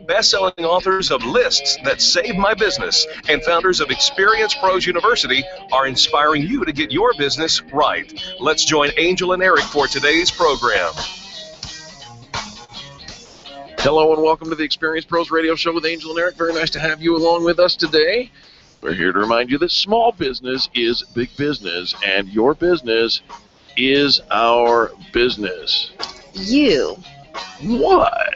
best-selling authors of Lists That Saved My Business and founders of Experience Pros University are inspiring you to get your business right. Let's join Angel and Eric for today's program. Hello and welcome to the Experience Pros Radio Show with Angel and Eric. Very nice to have you along with us today. We're here to remind you that small business is big business, and your business is our business. You. What?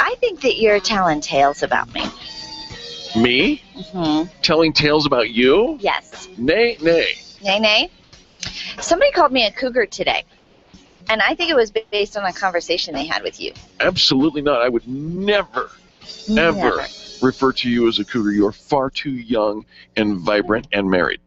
I think that you're telling tales about me. Me? Mm-hmm. Telling tales about you? Yes. Nay, nay. Nay, nay. Somebody called me a cougar today, and I think it was based on a conversation they had with you. Absolutely not. I would never, ever refer to you as a cougar. You're far too young and vibrant and married.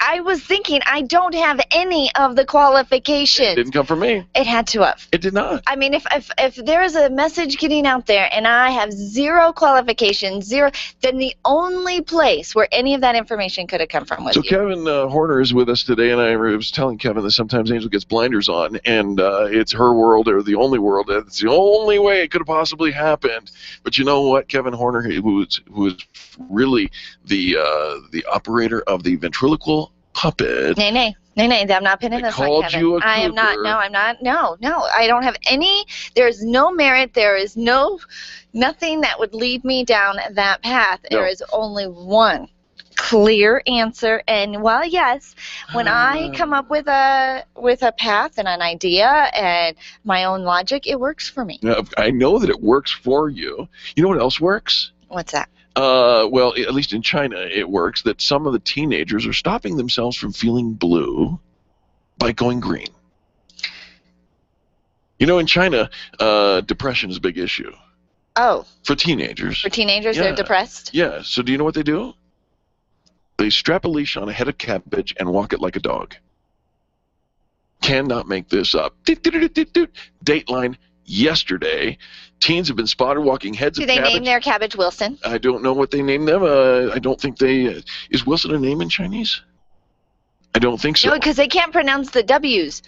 I was thinking I don't have any of the qualifications. It didn't come from me. It had to have. It did not. I mean, if there is a message getting out there and I have zero qualifications, then the only place where any of that information could have come from was you. So Kevin Horner is with us today, and I was telling Kevin that sometimes Angel gets blinders on, and it's her world or the only world. It's the only way it could have possibly happened. But you know what? Kevin Horner, who is really the operator of the ventriloquial puppet. Nay, nay. Nay, nay, I'm not pinning this on Kevin. You a I am not. No, I'm not. No, I don't have any. There is no merit. There is nothing that would lead me down that path. No. There is only one clear answer. And, well, yes, when I come up with a path and an idea and my own logic, it works for me. Now, I know that it works for you. You know what else works? What's that? Well, at least in China, it works that some of the teenagers are stopping themselves from feeling blue by going green. You know, in China, depression is a big issue. Oh. For teenagers. For teenagers, they're depressed? Yeah. So do you know what they do? They strap a leash on a head of cabbage and walk it like a dog. Cannot make this up. Dateline yesterday. Teens have been spotted walking heads of cabbage. Do they name their cabbage Wilson? I don't know what they name them. I don't think they... is Wilson a name in Chinese? I don't think so. No, because they can't pronounce the W's.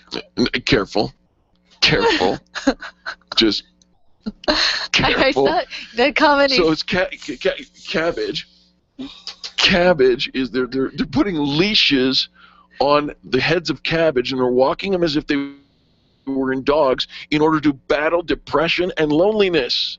Careful. Just careful. I saw the comedy. So it's cabbage. Cabbage is they're putting leashes on the heads of cabbage, and they're walking them as if they were in dogs in order to battle depression and loneliness.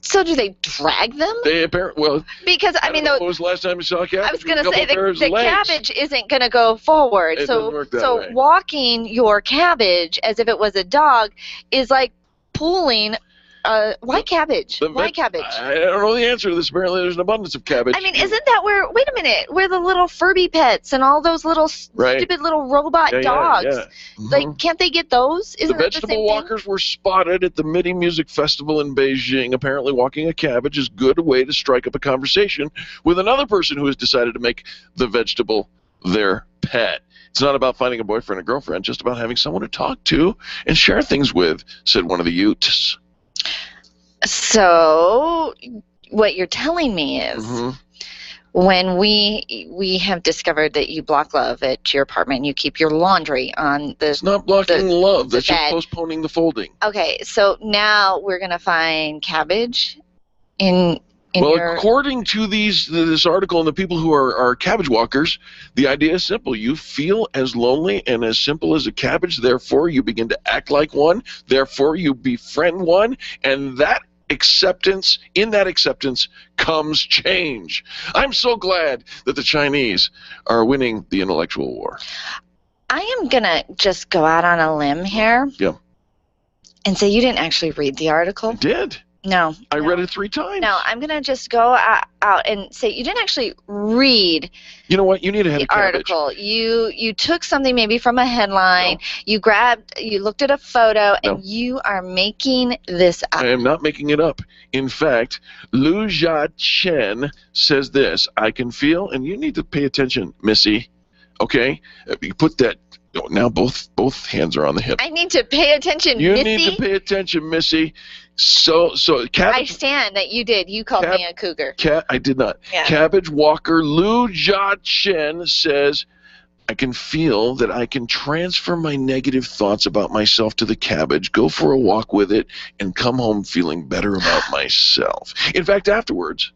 So do they drag them? They apparently, well, because I mean, when was the last time you saw a cabbage? I was going to say the cabbage isn't going to go forward. So walking your cabbage as if it was a dog is like pulling. Why cabbage? Why cabbage? I don't know the answer to this. Apparently, there's an abundance of cabbage. I mean, isn't that where? Wait a minute. Where the little Furby pets and all those little stupid little robot dogs? Yeah. Like, can't they get those? Isn't the vegetable walkers were spotted at the Midi Music Festival in Beijing. Apparently, walking a cabbage is a good way to strike up a conversation with another person who has decided to make the vegetable their pet. It's not about finding a boyfriend or girlfriend, just about having someone to talk to and share things with, said one of the youths. So what you're telling me is when we have discovered that you block love at your apartment and you keep your laundry on the... It's not blocking love. That's just postponing the folding. Okay, so now we're going to find cabbage in your... according to this article and the people who are cabbage walkers, the idea is simple. You feel as lonely and as simple as a cabbage, therefore you begin to act like one, therefore you befriend one, and in that acceptance comes change. I'm so glad that the Chinese are winning the intellectual war. I am going to just go out on a limb here and say you didn't actually read the article. I did. No. I read it 3 times. No, I'm going to just go out and say you didn't actually read You know what? You need to have the article. You took something maybe from a headline, you looked at a photo, and you are making this up. I am not making it up. In fact, Lu Jia Chen says this, I can feel, and you need to pay attention, Missy, okay? You put that, now both hands are on the hip. I need to pay attention, Missy. You need to pay attention, Missy. So cabbage. I stand that you did. You called me a cougar. I did not. Yeah. Cabbage walker Lu Jia Chen says, I can feel that I can transfer my negative thoughts about myself to the cabbage, go for a walk with it, and come home feeling better about myself. In fact, afterwards,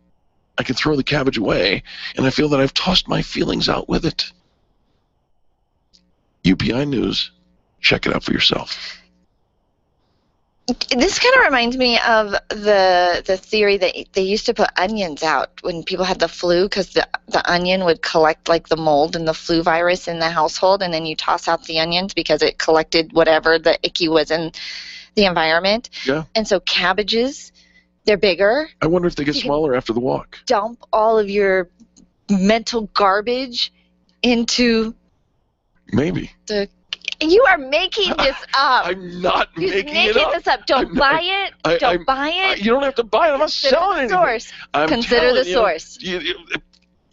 I can throw the cabbage away, and I feel that I've tossed my feelings out with it. UPI News. Check it out for yourself. This kind of reminds me of the theory that they used to put onions out when people had the flu, because the onion would collect like the mold and the flu virus in the household, and then you toss out the onions because it collected whatever the icky was in the environment. Yeah. And so cabbages, they're bigger. I wonder if they get smaller after the walk. Dump all of your mental garbage into Maybe. You are making this up. I'm not You're making it up. this up. Don't buy it. Don't buy it. You don't have to buy it. I'm not selling anything. Source. Consider the source.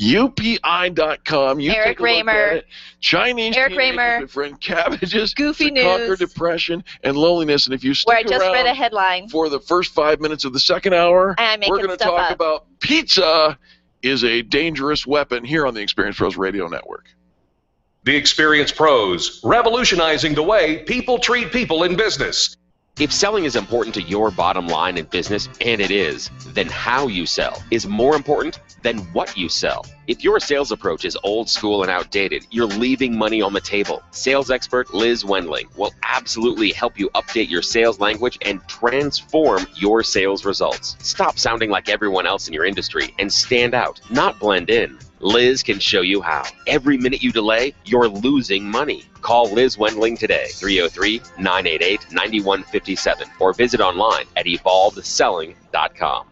UPI.com. You Eric take a look Reamer. at it. Chinese Eric Reamer. different cabbages Goofy to conquer News. depression and loneliness. And if you Where I stick just read a around headline. for the first 5 minutes of the second hour, I'm making we're going to stuff talk up. about pizza is a dangerous weapon here on the Experience Pros Radio Network. The Experience Pros, revolutionizing the way people treat people in business. If selling is important to your bottom line in business, and it is, then how you sell is more important than what you sell. If your sales approach is old school and outdated, you're leaving money on the table. Sales expert Liz Wendling will absolutely help you update your sales language and transform your sales results. Stop sounding like everyone else in your industry and stand out, not blend in. Liz can show you how. Every minute you delay, you're losing money. Call Liz Wendling today, 303-988-9157, or visit online at evolvedselling.com.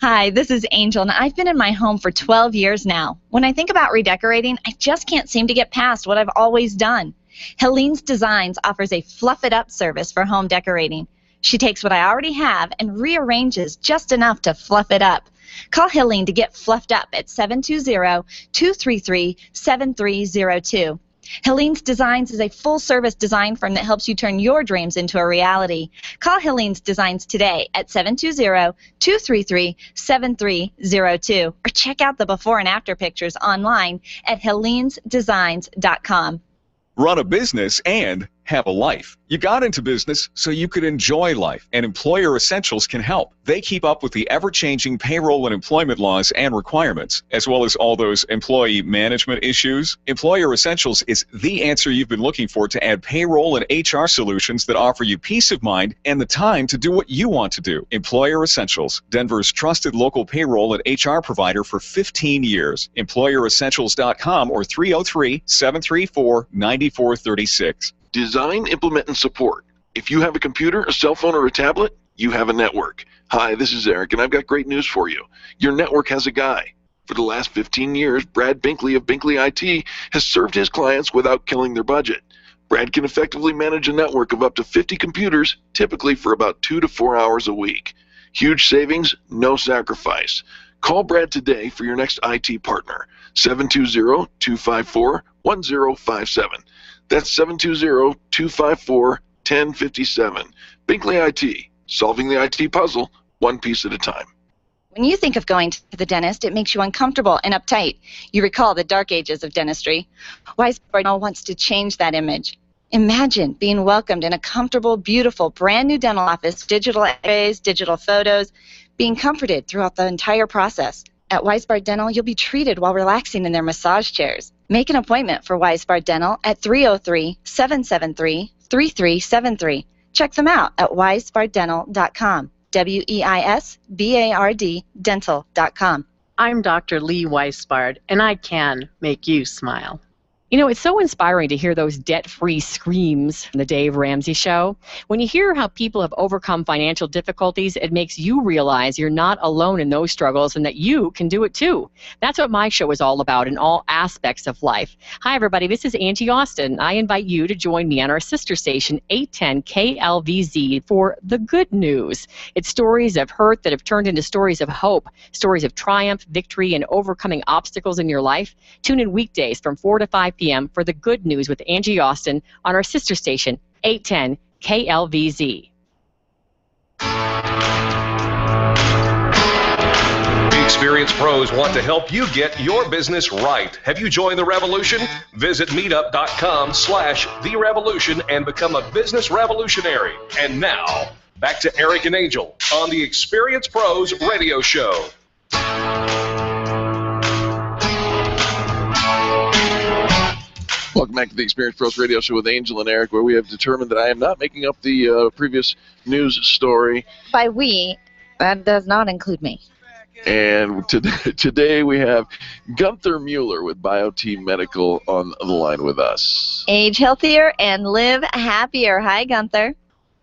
Hi, this is Angel, and I've been in my home for 12 years now. When I think about redecorating, I just can't seem to get past what I've always done. Helene's Designs offers a fluff it up service for home decorating. She takes what I already have and rearranges just enough to fluff it up. Call Helene to get fluffed up at 720-233-7302. Helene's Designs is a full-service design firm that helps you turn your dreams into a reality. Call Helene's Designs today at 720-233-7302 or check out the before and after pictures online at helenesdesigns.com. Run a business and have a life. You got into business so you could enjoy life, and Employer Essentials can help. They keep up with the ever-changing payroll and employment laws and requirements, as well as all those employee management issues. Employer Essentials is the answer you've been looking for to add payroll and HR solutions that offer you peace of mind and the time to do what you want to do. Employer Essentials, Denver's trusted local payroll and HR provider for 15 years. EmployerEssentials.com or 303-734-9436. Design, implement, and support. If you have a computer, a cell phone, or a tablet, you have a network. Hi, this is Eric, and I've got great news for you. Your network has a guy. For the last 15 years, Brad Binkley of Binkley IT has served his clients without killing their budget. Brad can effectively manage a network of up to 50 computers, typically for about 2 to 4 hours a week. Huge savings, no sacrifice. Call Brad today for your next IT partner, 720-254-1057. That's 720-254-1057. Binkley IT, solving the IT puzzle one piece at a time. When you think of going to the dentist, it makes you uncomfortable and uptight. You recall the dark ages of dentistry. Weisbard wants to change that image. Imagine being welcomed in a comfortable, beautiful, brand new dental office, digital x-rays, digital photos, being comforted throughout the entire process. At Weisbard Dental, you'll be treated while relaxing in their massage chairs. Make an appointment for Weisbard Dental at 303-773-3373. Check them out at weisbarddental.com. WEISBARD dental.com. I'm Dr. Lee Weisbard, and I can make you smile. You know, it's so inspiring to hear those debt-free screams from the Dave Ramsey Show. When you hear how people have overcome financial difficulties, it makes you realize you're not alone in those struggles and that you can do it too. That's what my show is all about in all aspects of life. Hi, everybody. This is Angie Austin. I invite you to join me on our sister station, 810 KLVZ, for The Good News. It's stories of hurt that have turned into stories of hope, stories of triumph, victory, and overcoming obstacles in your life. Tune in weekdays from 4 to 5 p.m. for The Good News with Angie Austin on our sister station, 810 KLVZ. The Experience experienced pros want to help you get your business right. Have you joined the revolution? Visit meetup.com/therevolution and become a business revolutionary. And now, back to Eric and Angel on the Experienced Pros Radio Show. Welcome back to the Experience Pros Radio Show with Angel and Eric, where we have determined that I am not making up the previous news story. By we, that does not include me. And today we have Gunther Mueller with BioT Medical on the line with us. Age healthier and live happier. Hi, Gunther.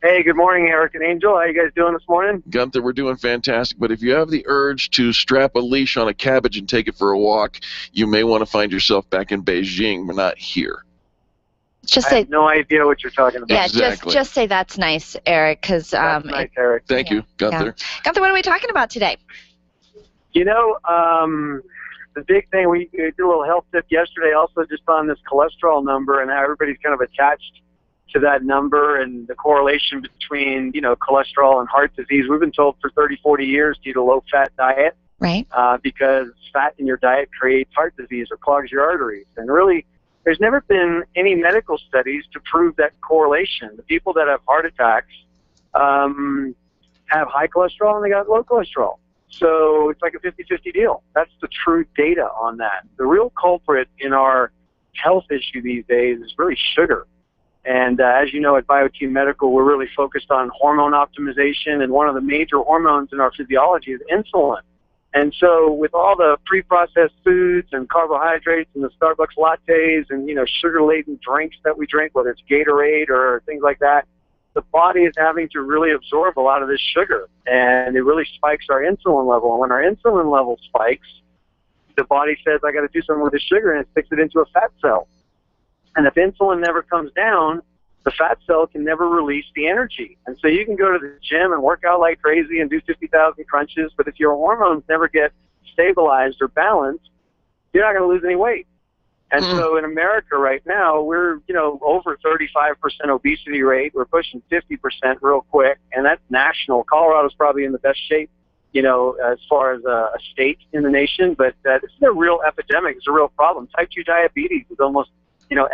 Hey, good morning, Eric and Angel. How you guys doing this morning? Gunther, we're doing fantastic, but if you have the urge to strap a leash on a cabbage and take it for a walk, you may want to find yourself back in Beijing, but not here. Just I say have no idea what you're talking about. yeah. Exactly. Just say that's nice, Eric. Because That's nice, Eric. Thank you, Gunther. Gunther, what are we talking about today? You know, the big thing, we did a little health tip yesterday also just on this cholesterol number and how everybody's kind of attached to that number and the correlation between, cholesterol and heart disease. We've been told for 30, 40 years to eat a low-fat diet. Right. Because fat in your diet creates heart disease or clogs your arteries. And really, there's never been any medical studies to prove that correlation. The people that have heart attacks have high cholesterol and they got low cholesterol. So it's like a 50-50 deal. That's the true data on that. The real culprit in our health issue these days is really sugar. And as you know, at BioT Medical, we're really focused on hormone optimization, and one of the major hormones in our physiology is insulin. And so with all the pre-processed foods and carbohydrates and the Starbucks lattes and, sugar-laden drinks that we drink, whether it's Gatorade or things like that, the body is having to really absorb a lot of this sugar, and it really spikes our insulin level. And when our insulin level spikes, the body says, I got to do something with this sugar, and it sticks it into a fat cell. And if insulin never comes down, the fat cell can never release the energy. And so you can go to the gym and work out like crazy and do 50,000 crunches, but if your hormones never get stabilized or balanced, you're not going to lose any weight. And so in America right now, we're, over 35% obesity rate. We're pushing 50% real quick, and that's national. Colorado's probably in the best shape, as far as a state in the nation, but this is a real epidemic. It's a real problem. Type 2 diabetes is almost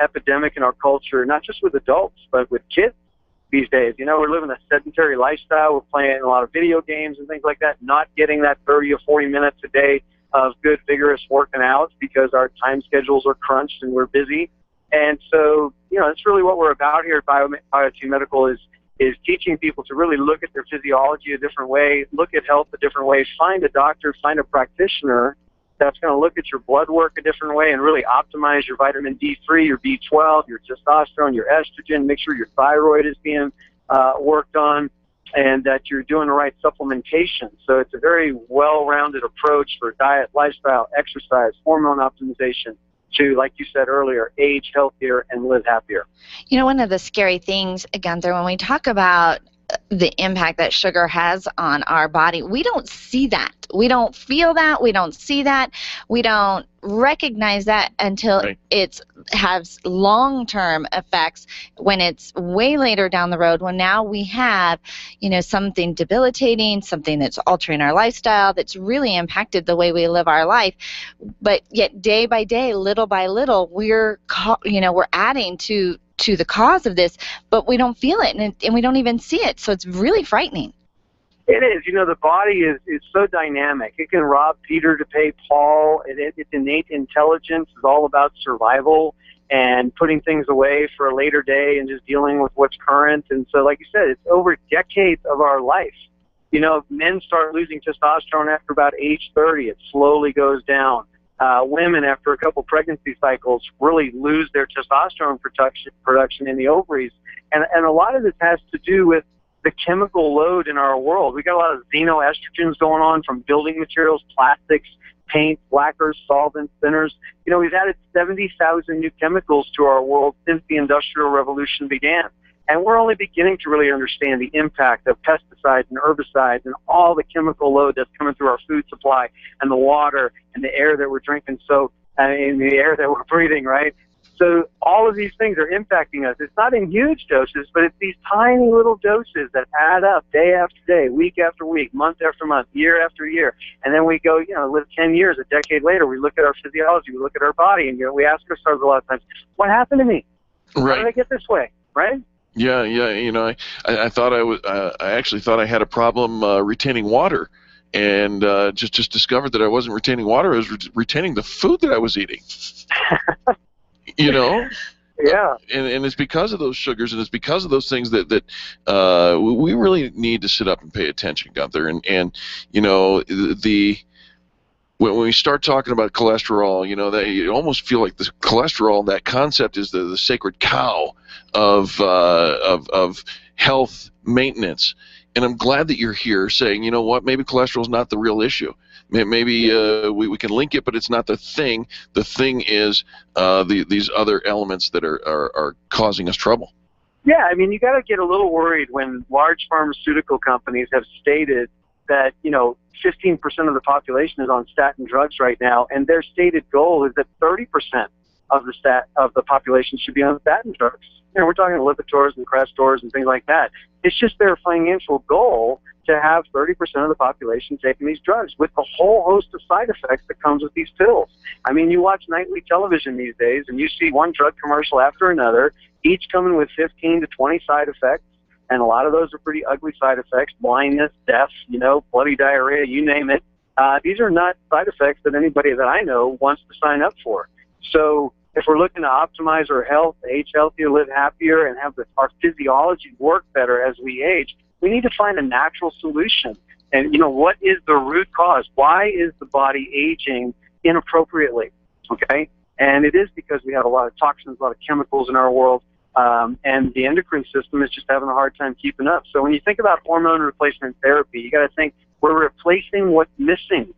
epidemic in our culture, not just with adults, but with kids these days. We're living a sedentary lifestyle. We're playing a lot of video games and things like that, not getting that 30 or 40 minutes a day of good, vigorous working out because our time schedules are crunched and we're busy. And so, that's really what we're about here at BioT Medical is teaching people to really look at their physiology a different way, look at health a different way, find a doctor, find a practitioner that's going to look at your blood work a different way and really optimize your vitamin D3, your B12, your testosterone, your estrogen, make sure your thyroid is being worked on, and that you're doing the right supplementation. So it's a very well-rounded approach for diet, lifestyle, exercise, hormone optimization to, like you said earlier, age healthier and live happier. One of the scary things, Gunther, when we talk about the impact that sugar has on our body, we don't see that. We don't feel that. We don't see that. We don't recognize that until it has long-term effects when it's way later down the road, when now we have, something debilitating, something that's altering our lifestyle, that's really impacted the way we live our life. But yet day by day, little by little, we're adding to the cause of this, but we don't feel it and we don't even see it. So it's really frightening. It is. The body is so dynamic. It can rob Peter to pay Paul. Its innate intelligence is all about survival and putting things away for a later day and just dealing with what's current. And so, like you said, it's over decades of our life. Men start losing testosterone after about age 30. It slowly goes down. Women, after a couple pregnancy cycles, really lose their testosterone production in the ovaries. And a lot of this has to do with the chemical load in our world. We got a lot of xenoestrogens going on from building materials, plastics, paints, lacquers, solvents, thinners. We've added 70,000 new chemicals to our world since the Industrial Revolution began. And we're only beginning to really understand the impact of pesticides and herbicides and all the chemical load that's coming through our food supply and the water and the air that we're drinking. So, in the air that we're breathing, right? So all of these things are impacting us. It's not in huge doses, but it's these tiny little doses that add up day after day, week after week, month after month, year after year. And then we go, live 10 years, a decade later, we look at our physiology, we look at our body, and we ask ourselves a lot of times, what happened to me? Right. How did I get this way? Right? Yeah. I thought I actually thought I had a problem retaining water, and just discovered that I wasn't retaining water. I was retaining the food that I was eating. Yeah. And it's because of those sugars, and it's because of those things that we really need to sit up and pay attention, Gunther. And when we start talking about cholesterol, that you almost feel like the cholesterol, that concept is the sacred cow of health maintenance. And I'm glad that you're here saying, you know what, maybe cholesterol is not the real issue. Maybe we can link it, but it's not the thing. The thing is these other elements that are causing us trouble. Yeah, I mean, you got to get a little worried when large pharmaceutical companies have stated that, 15% of the population is on statin drugs right now, and their stated goal is that 30% of the population should be on statin drugs. We're talking Lipitors and Crestors and things like that. It's just their financial goal to have 30% of the population taking these drugs with a whole host of side effects that comes with these pills. I mean, you watch nightly television these days, and you see one drug commercial after another, each coming with 15 to 20 side effects, and a lot of those are pretty ugly side effects: blindness, death, bloody diarrhea, you name it. These are not side effects that anybody that I know wants to sign up for. So if we're looking to optimize our health, age healthier, live happier, and have our physiology work better as we age, we need to find a natural solution. And, what is the root cause? Why is the body aging inappropriately? Okay? And it is because we have a lot of toxins, a lot of chemicals in our world, and the endocrine system is just having a hard time keeping up. So when you think about hormone replacement therapy, you got to think we're replacing what's missing.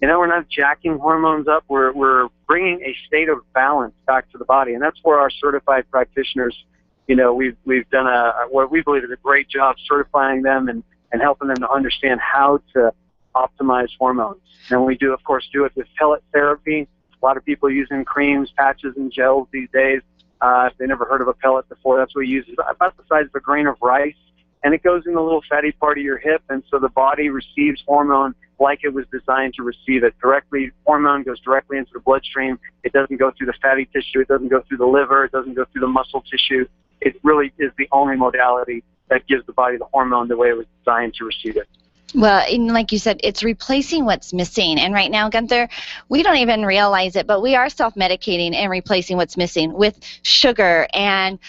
We're not jacking hormones up. We're bringing a state of balance back to the body, and that's where our certified practitioners, we've done what we believe is a great job certifying them and helping them to understand how to optimize hormones. And we do, of course, do it with pellet therapy. A lot of people using creams, patches, and gels these days. If they never heard of a pellet before, that's what we use. It's about the size of a grain of rice, and it goes in the little fatty part of your hip, and so the body receives hormone like it was designed to receive it directly. Hormone goes directly into the bloodstream. It doesn't go through the fatty tissue. It doesn't go through the liver. It doesn't go through the muscle tissue. It really is the only modality that gives the body the hormone the way it was designed to receive it. Well, and like you said, it's replacing what's missing. And right now, Gunther, we don't even realize it, but we are self-medicating and replacing what's missing with sugar and,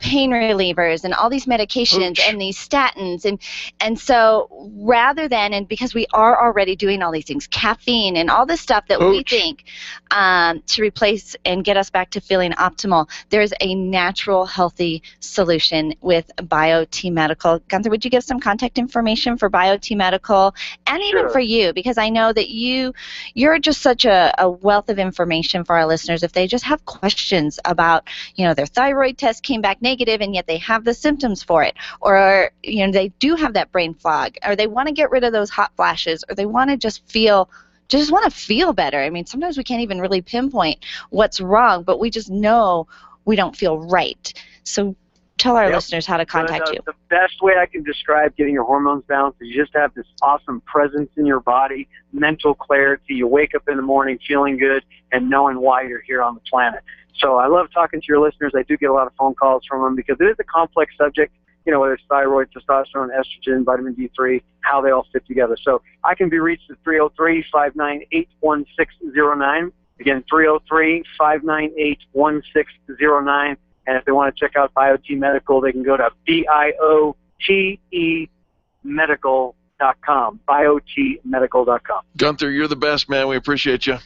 pain relievers and all these medications and these statins. And so rather than, and because we are already doing all these things, caffeine and all this stuff that we think to replace and get us back to feeling optimal, there's a natural, healthy solution with BioT Medical. Gunther, would you give some contact information for BioT Medical and even for you, because I know that you're just such a wealth of information for our listeners if they just have questions about, their thyroid test came back negative and yet they have the symptoms for it, or they do have that brain fog, or they want to get rid of those hot flashes, or they want to just want to feel better. I mean, sometimes we can't even really pinpoint what's wrong, but we just know we don't feel right. So tell our listeners how to contact you. The best way I can describe getting your hormones balanced is you just have this awesome presence in your body, mental clarity. You wake up in the morning feeling good and knowing why you're here on the planet. So I love talking to your listeners. I do get a lot of phone calls from them because it is a complex subject, whether it's thyroid, testosterone, estrogen, vitamin D3, how they all fit together. So I can be reached at 303-598-1609. Again, 303-598-1609. And if they want to check out BioT Medical, they can go to biotmedical.com, biotmedical.com. Gunther, you're the best, man. We appreciate you.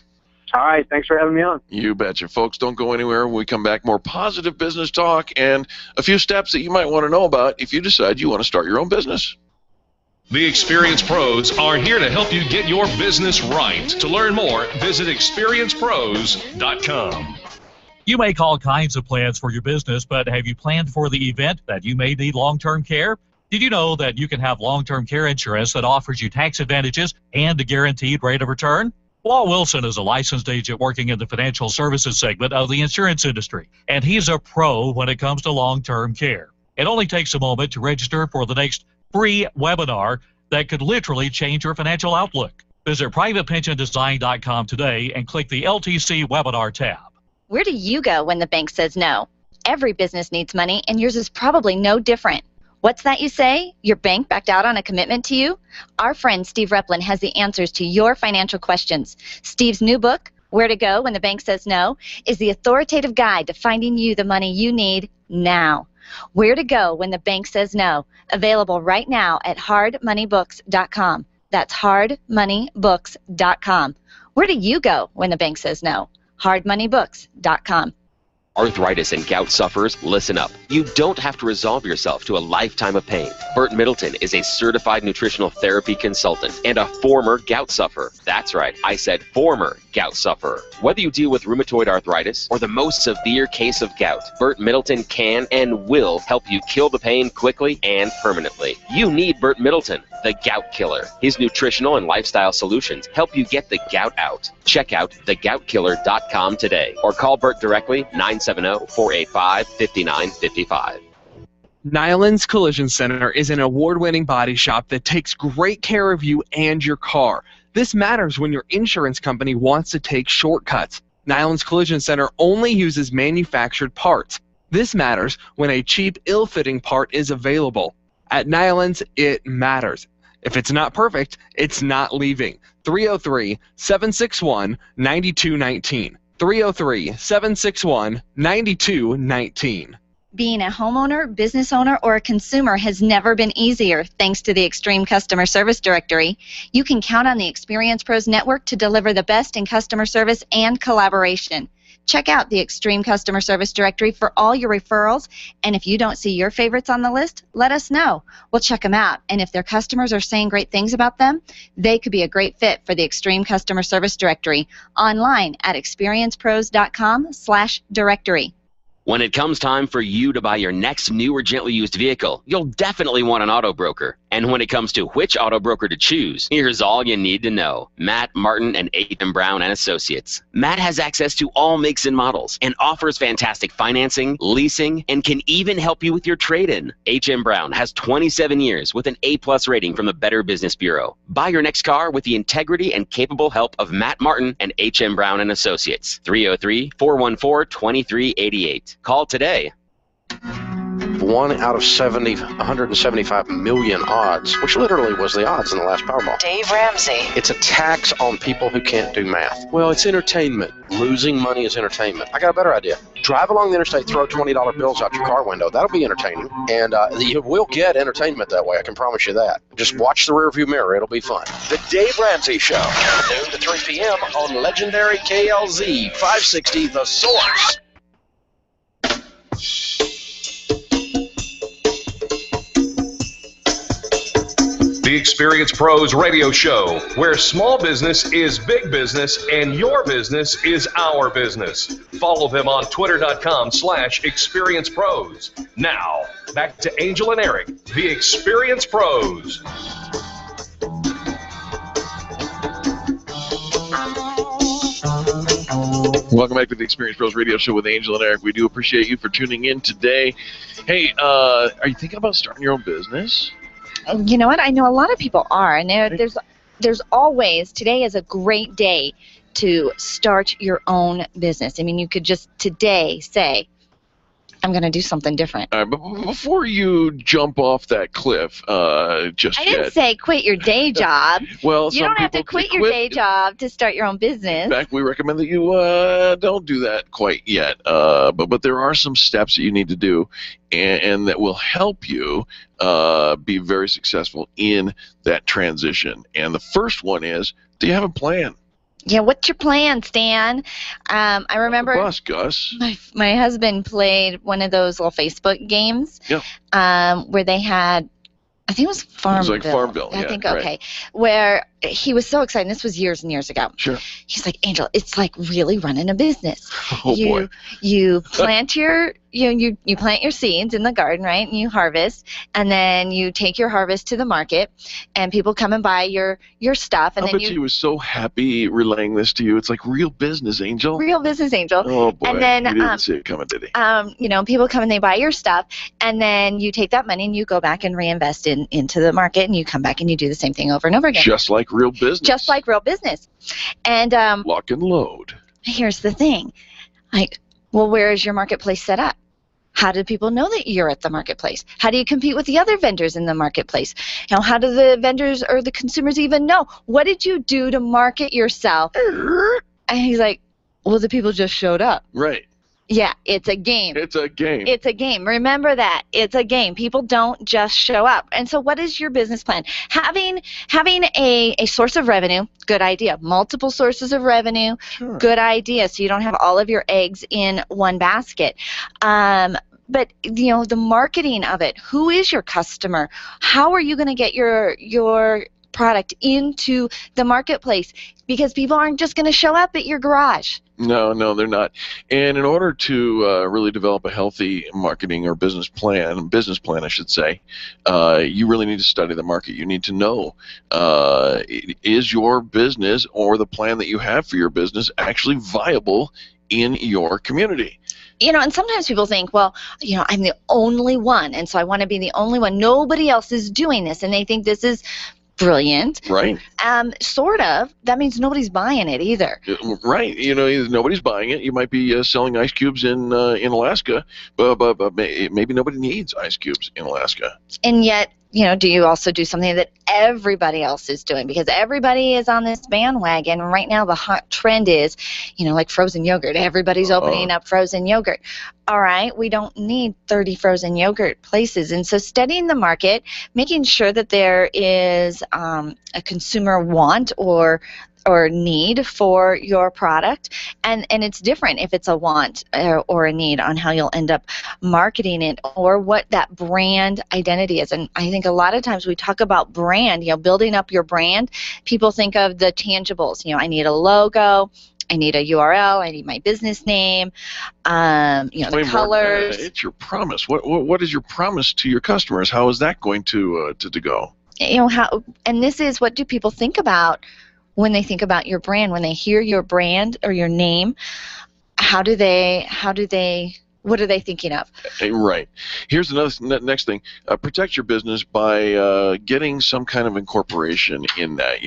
All right. Thanks for having me on. You betcha. Folks, don't go anywhere. When we come back, more positive business talk and a few steps that you might want to know about if you decide you want to start your own business. The Experienced Pros are here to help you get your business right. To learn more, visit experiencepros.com. You make all kinds of plans for your business, but have you planned for the event that you may need long-term care? Did you know that you can have long-term care insurance that offers you tax advantages and a guaranteed rate of return? Walt Wilson is a licensed agent working in the financial services segment of the insurance industry, and he's a pro when it comes to long-term care. It only takes a moment to register for the next free webinar that could literally change your financial outlook. Visit privatepensiondesign.com today and click the LTC webinar tab. Where do you go when the bank says no? Every business needs money, and yours is probably no different. What's that you say? Your bank backed out on a commitment to you? Our friend Steve Replin has the answers to your financial questions. Steve's new book, Where to Go When the Bank Says No, is the authoritative guide to finding you the money you need now. Where to Go When the Bank Says No, available right now at hardmoneybooks.com. That's hardmoneybooks.com. Where do you go when the bank says no? hardmoneybooks.com. Arthritis and gout sufferers, listen up. You don't have to resolve yourself to a lifetime of pain. Burt Middleton is a certified nutritional therapy consultant and a former gout sufferer. That's right, I said former gout sufferer. Whether you deal with rheumatoid arthritis or the most severe case of gout, Burt Middleton can and will help you kill the pain quickly and permanently. You need Burt Middleton, the gout killer. His nutritional and lifestyle solutions help you get the gout out. Check out thegoutkiller.com today or call Burt directly 970-485-5955. Nyland's Collision Center is an award-winning body shop that takes great care of you and your car. This matters when your insurance company wants to take shortcuts. Nyland's Collision Center only uses manufactured parts. This matters when a cheap, ill-fitting part is available. At Nyland's, it matters. If it's not perfect, it's not leaving. 303-761-9219. 303-761-9219. Being a homeowner, business owner, or a consumer has never been easier thanks to the Extreme Customer Service Directory. You can count on the Experience Pros Network to deliver the best in customer service and collaboration. Check out the Extreme Customer Service Directory for all your referrals, and if you don't see your favorites on the list, let us know. We'll check them out, and if their customers are saying great things about them, they could be a great fit for the Extreme Customer Service Directory online at experiencepros.com/directory. When it comes time for you to buy your next new or gently used vehicle, you'll definitely want an auto broker. And when it comes to which auto broker to choose, here's all you need to know. Matt Martin and H.M. Brown and Associates. Matt has access to all makes and models and offers fantastic financing, leasing, and can even help you with your trade-in. H.M. Brown has 27 years with an A+ rating from the Better Business Bureau. Buy your next car with the integrity and capable help of Matt Martin and H.M. Brown and Associates. 303-414-2388. Call today. 1 out of 175 million odds, which literally was the odds in the last Powerball. Dave Ramsey. It's a tax on people who can't do math. Well, it's entertainment. Losing money is entertainment. I got a better idea. Drive along the interstate, throw $20 bills out your car window. That'll be entertaining. And you will get entertainment that way, I can promise you that. Just watch the rearview mirror. It'll be fun. The Dave Ramsey Show, noon to 3 p.m. on legendary KLZ 560 The Source. The Experience Pros radio show, where small business is big business and your business is our business. Follow them on twitter.com/experiencepros. Now, back to Angel and Eric, the Experience Pros. Welcome back to the Experience Pros radio show with Angel and Eric. We do appreciate you for tuning in today. Hey, are you thinking about starting your own business? You know what? I know a lot of people are, and there's always, today is a great day to start your own business. I mean, you could just today say, I'm going to do something different. All right, but before you jump off that cliff I didn't say quit your day job. Well, you don't have to quit your day job to start your own business. In fact, we recommend that you don't do that quite yet. But there are some steps that you need to do, and that will help you be very successful in that transition. And the first one is, do you have a plan? Yeah, what's your plan, Stan? I remember Boss, Gus. My husband played one of those little Facebook games where they had, I think it was Farmville. It was like Farmville, I think, okay. Where he was so excited. This was years and years ago. Sure. He's like, Angel, it's like really running a business. Oh, boy. You plant your you plant your seeds in the garden, right? And you harvest, and then you take your harvest to the market, and people come and buy your stuff. And I bet you was so happy relaying this to you. It's like real business, Angel. Real business, Angel. Oh boy, and then, he didn't see it coming, did he? People come and they buy your stuff, and then you take that money and you go back and reinvest into the market, and you come back and you do the same thing over and over again. Just like real business. Just like real business. And lock and load. Here's the thing. Well, where is your marketplace set up? How do people know that you're at the marketplace? How do you compete with the other vendors in the marketplace? How do the vendors or the consumers even know? What did you do to market yourself? And he's like, well, the people just showed up. Right. Yeah, it's a game. It's a game. It's a game. Remember that. It's a game. People don't just show up. And so what is your business plan? Having a source of revenue, good idea. Multiple sources of revenue, Sure. Good idea. So you don't have all of your eggs in one basket. But, the marketing of it, who is your customer? How are you going to get your product into the marketplace? Because people aren't just going to show up at your garage. No, they're not. And in order to really develop a healthy marketing or business plan, I should say, you really need to study the market. You need to know, is your business or the plan that you have for your business actually viable in your community? And sometimes people think, well, I'm the only one, and so I want to be the only one. Nobody else is doing this, and they think this is brilliant. Right. Sort of. That means nobody's buying it either. Right. Nobody's buying it. You might be selling ice cubes in Alaska, but maybe nobody needs ice cubes in Alaska. And yet, do you also do something that everybody else is doing? Because everybody is on this bandwagon. Right now, the hot trend is, like frozen yogurt. Everybody's opening up frozen yogurt. All right, we don't need 30 frozen yogurt places. And so studying the market, making sure that there is a consumer want or need for your product, and it's different if it's a want or a need on how you'll end up marketing it or what that brand identity is. And I think a lot of times we talk about brand, building up your brand, people think of the tangibles. I need a logo, I need a URL, I need my business name, the colors. It's your promise. What is your promise to your customers? How is that going to go? And this is, what do people think about when they think about your brand? When they hear your brand or your name, what are they thinking of? Right. Here's another next thing. Protect your business by getting some kind of incorporation in that.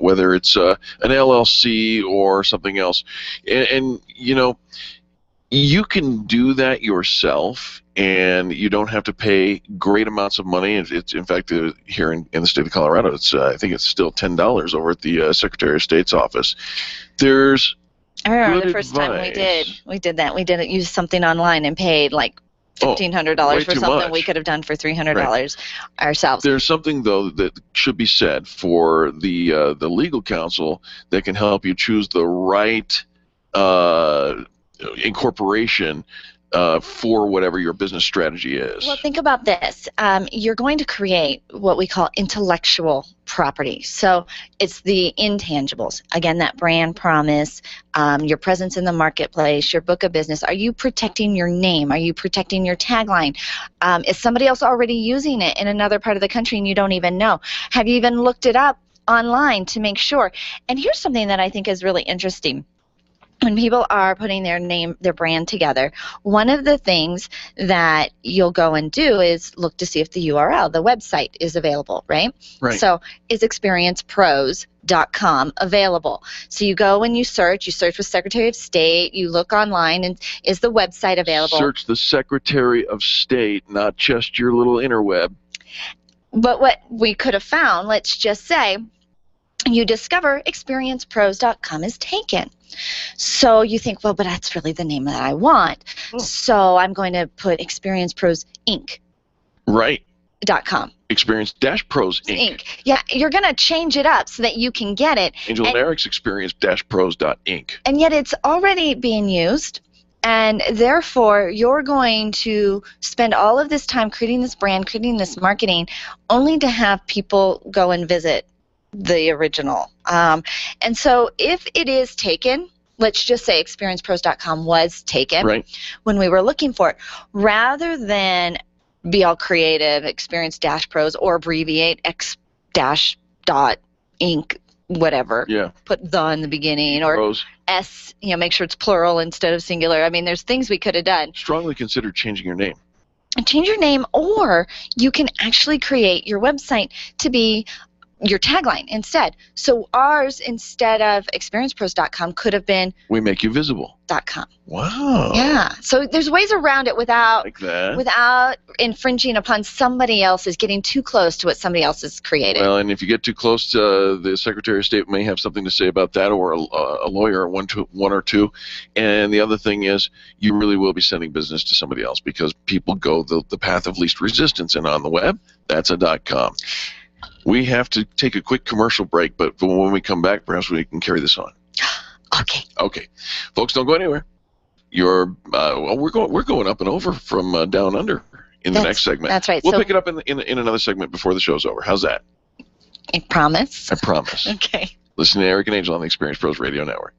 Whether it's an LLC or something else, and you can do that yourself, and you don't have to pay great amounts of money. It's in fact, here in the state of Colorado, I think it's still $10 over at the Secretary of State's office. I remember the first time we did that. We didn't use something online and paid like $1,500 for something we could have done for $300 ourselves. There's something, though, that should be said for the legal counsel that can help you choose the right incorporation for whatever your business strategy is. Well, think about this. You're going to create what we call intellectual property. So it's the intangibles. Again, that brand promise, your presence in the marketplace, your book of business. Are you protecting your name? Are you protecting your tagline? Is somebody else already using it in another part of the country and you don't even know? Have you even looked it up online to make sure? And here's something that I think is really interesting. When people are putting their brand together, one of the things that you'll go and do is look to see if the URL, the website, is available, right? Right. So is experiencepros.com available? So you go and you search with Secretary of State, you look online, and is the website available? Search the Secretary of State, not just your little interweb. But what we could have found, let's just say, you discover experiencepros.com is taken. So you think, well, but that's really the name that I want. So I'm going to put experienceprosinc. Right. .com. Experience-Pros Inc. Yeah, you're going to change it up so that you can get it. Angel and Eric's Experience-Pros.inc. And yet it's already being used. And therefore, you're going to spend all of this time creating this brand, creating this marketing, only to have people go and visit the original. And so if it is taken, let's just say experiencepros.com was taken Right. when we were looking for it, rather than be all creative, experience-pros, or abbreviate x-dot-inc, whatever. Yeah. Put the in the beginning, or Pros. S, make sure it's plural instead of singular. I mean, there's things we could have done. Strongly consider changing your name. And change your name, or you can actually create your website to be your tagline instead. So ours, instead of experiencepros.com, could have been We make you visible. .com. Wow. Yeah. So there's ways around it without Like that. without infringing upon somebody else's, getting too close to what somebody else has created. Well, and if you get too close, the Secretary of State may have something to say about that, or a lawyer, one or two. And the other thing is, you really will be sending business to somebody else, because people go the path of least resistance, and on the web, that's a .com. We have to take a quick commercial break, but when we come back, perhaps we can carry this on. Okay. Okay, folks, don't go anywhere. We're going up and over from down under in the next segment. That's right. We'll So- pick it up in another segment before the show's over. How's that? I promise. I promise. Okay. Listen to Eric and Angel on the Experience Pros Radio Network.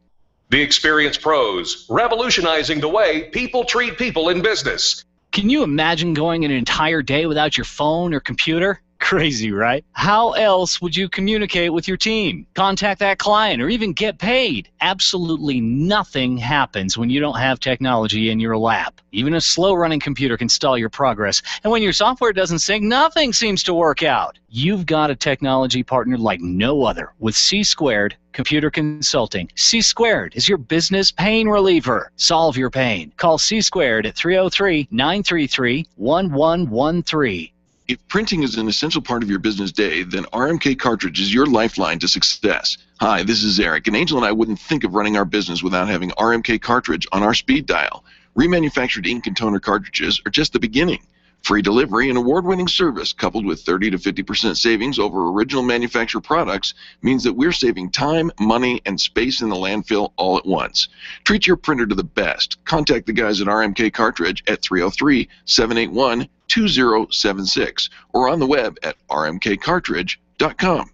The Experience Pros, revolutionizing the way people treat people in business. Can you imagine going an entire day without your phone or computer? Crazy, right? How else would you communicate with your team, contact that client, or even get paid? Absolutely nothing happens when you don't have technology in your lap. Even a slow-running computer can stall your progress. And when your software doesn't sync, nothing seems to work out. You've got a technology partner like no other with C² Computer Consulting. C² is your business pain reliever. Solve your pain. Call C² at 303-933-1113. If printing is an essential part of your business day, then RMK Cartridge is your lifeline to success. Hi, this is Eric, and Angel and I wouldn't think of running our business without having RMK Cartridge on our speed dial. Remanufactured ink and toner cartridges are just the beginning. Free delivery and award-winning service, coupled with 30 to 50% savings over original manufacturer products, means that we're saving time, money, and space in the landfill all at once. Treat your printer to the best. Contact the guys at RMK Cartridge at 303-781-2076 or on the web at rmkcartridge.com.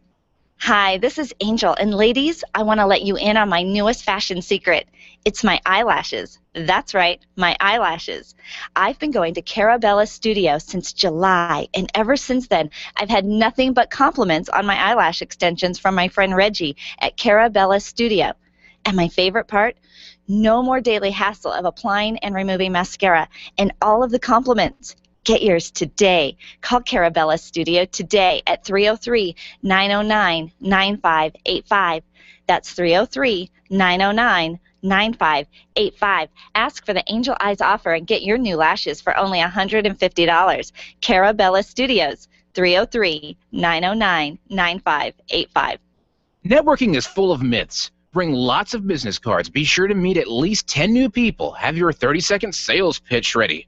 Hi, this is Angel, and ladies, I want to let you in on my newest fashion secret. It's my eyelashes. That's right, my eyelashes. I've been going to Carabella Studio since July, and ever since then, I've had nothing but compliments on my eyelash extensions from my friend Reggie at Carabella Studio. And my favorite part? No more daily hassle of applying and removing mascara, and all of the compliments. Get yours today. Call Carabella Studio today at 303-909-9585. That's 303-909-9585. Ask for the Angel Eyes offer and get your new lashes for only $150. Carabella Studios, 303-909-9585. Networking is full of myths. Bring lots of business cards. Be sure to meet at least 10 new people. Have your 30-second sales pitch ready.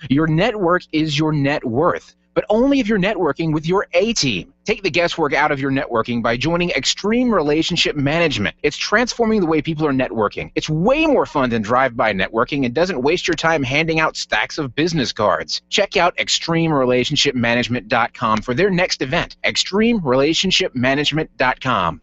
Your network is your net worth, but only if you're networking with your A-team. Take the guesswork out of your networking by joining Extreme Relationship Management. It's transforming the way people are networking. It's way more fun than drive-by networking and doesn't waste your time handing out stacks of business cards. Check out ExtremeRelationshipManagement.com for their next event. ExtremeRelationshipManagement.com.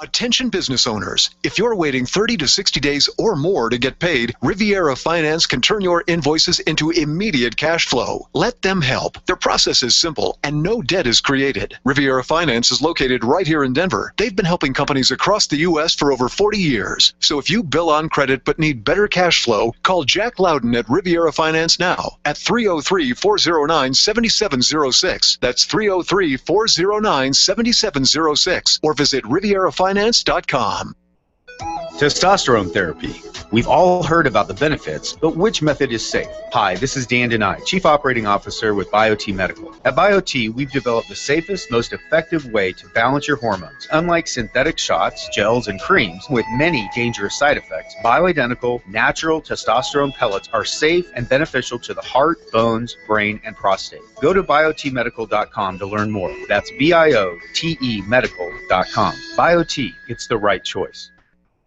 Attention business owners, if you're waiting 30 to 60 days or more to get paid, Riviera Finance can turn your invoices into immediate cash flow. Let them help. Their process is simple and no debt is created. Riviera Finance is located right here in Denver. They've been helping companies across the U.S. for over 40 years. So if you bill on credit but need better cash flow, call Jack Loudon at Riviera Finance now at 303-409-7706. That's 303-409-7706 or visit RivieraFinance.com. Testosterone therapy. We've all heard about the benefits, but which method is safe? Hi, this is Dan Denai, Chief Operating Officer with BioT Medical. At BioT, we've developed the safest, most effective way to balance your hormones. Unlike synthetic shots, gels, and creams with many dangerous side effects, bioidentical, natural testosterone pellets are safe and beneficial to the heart, bones, brain, and prostate. Go to biotmedical.com to learn more. That's BIOTE medical.com. BioT, it's the right choice.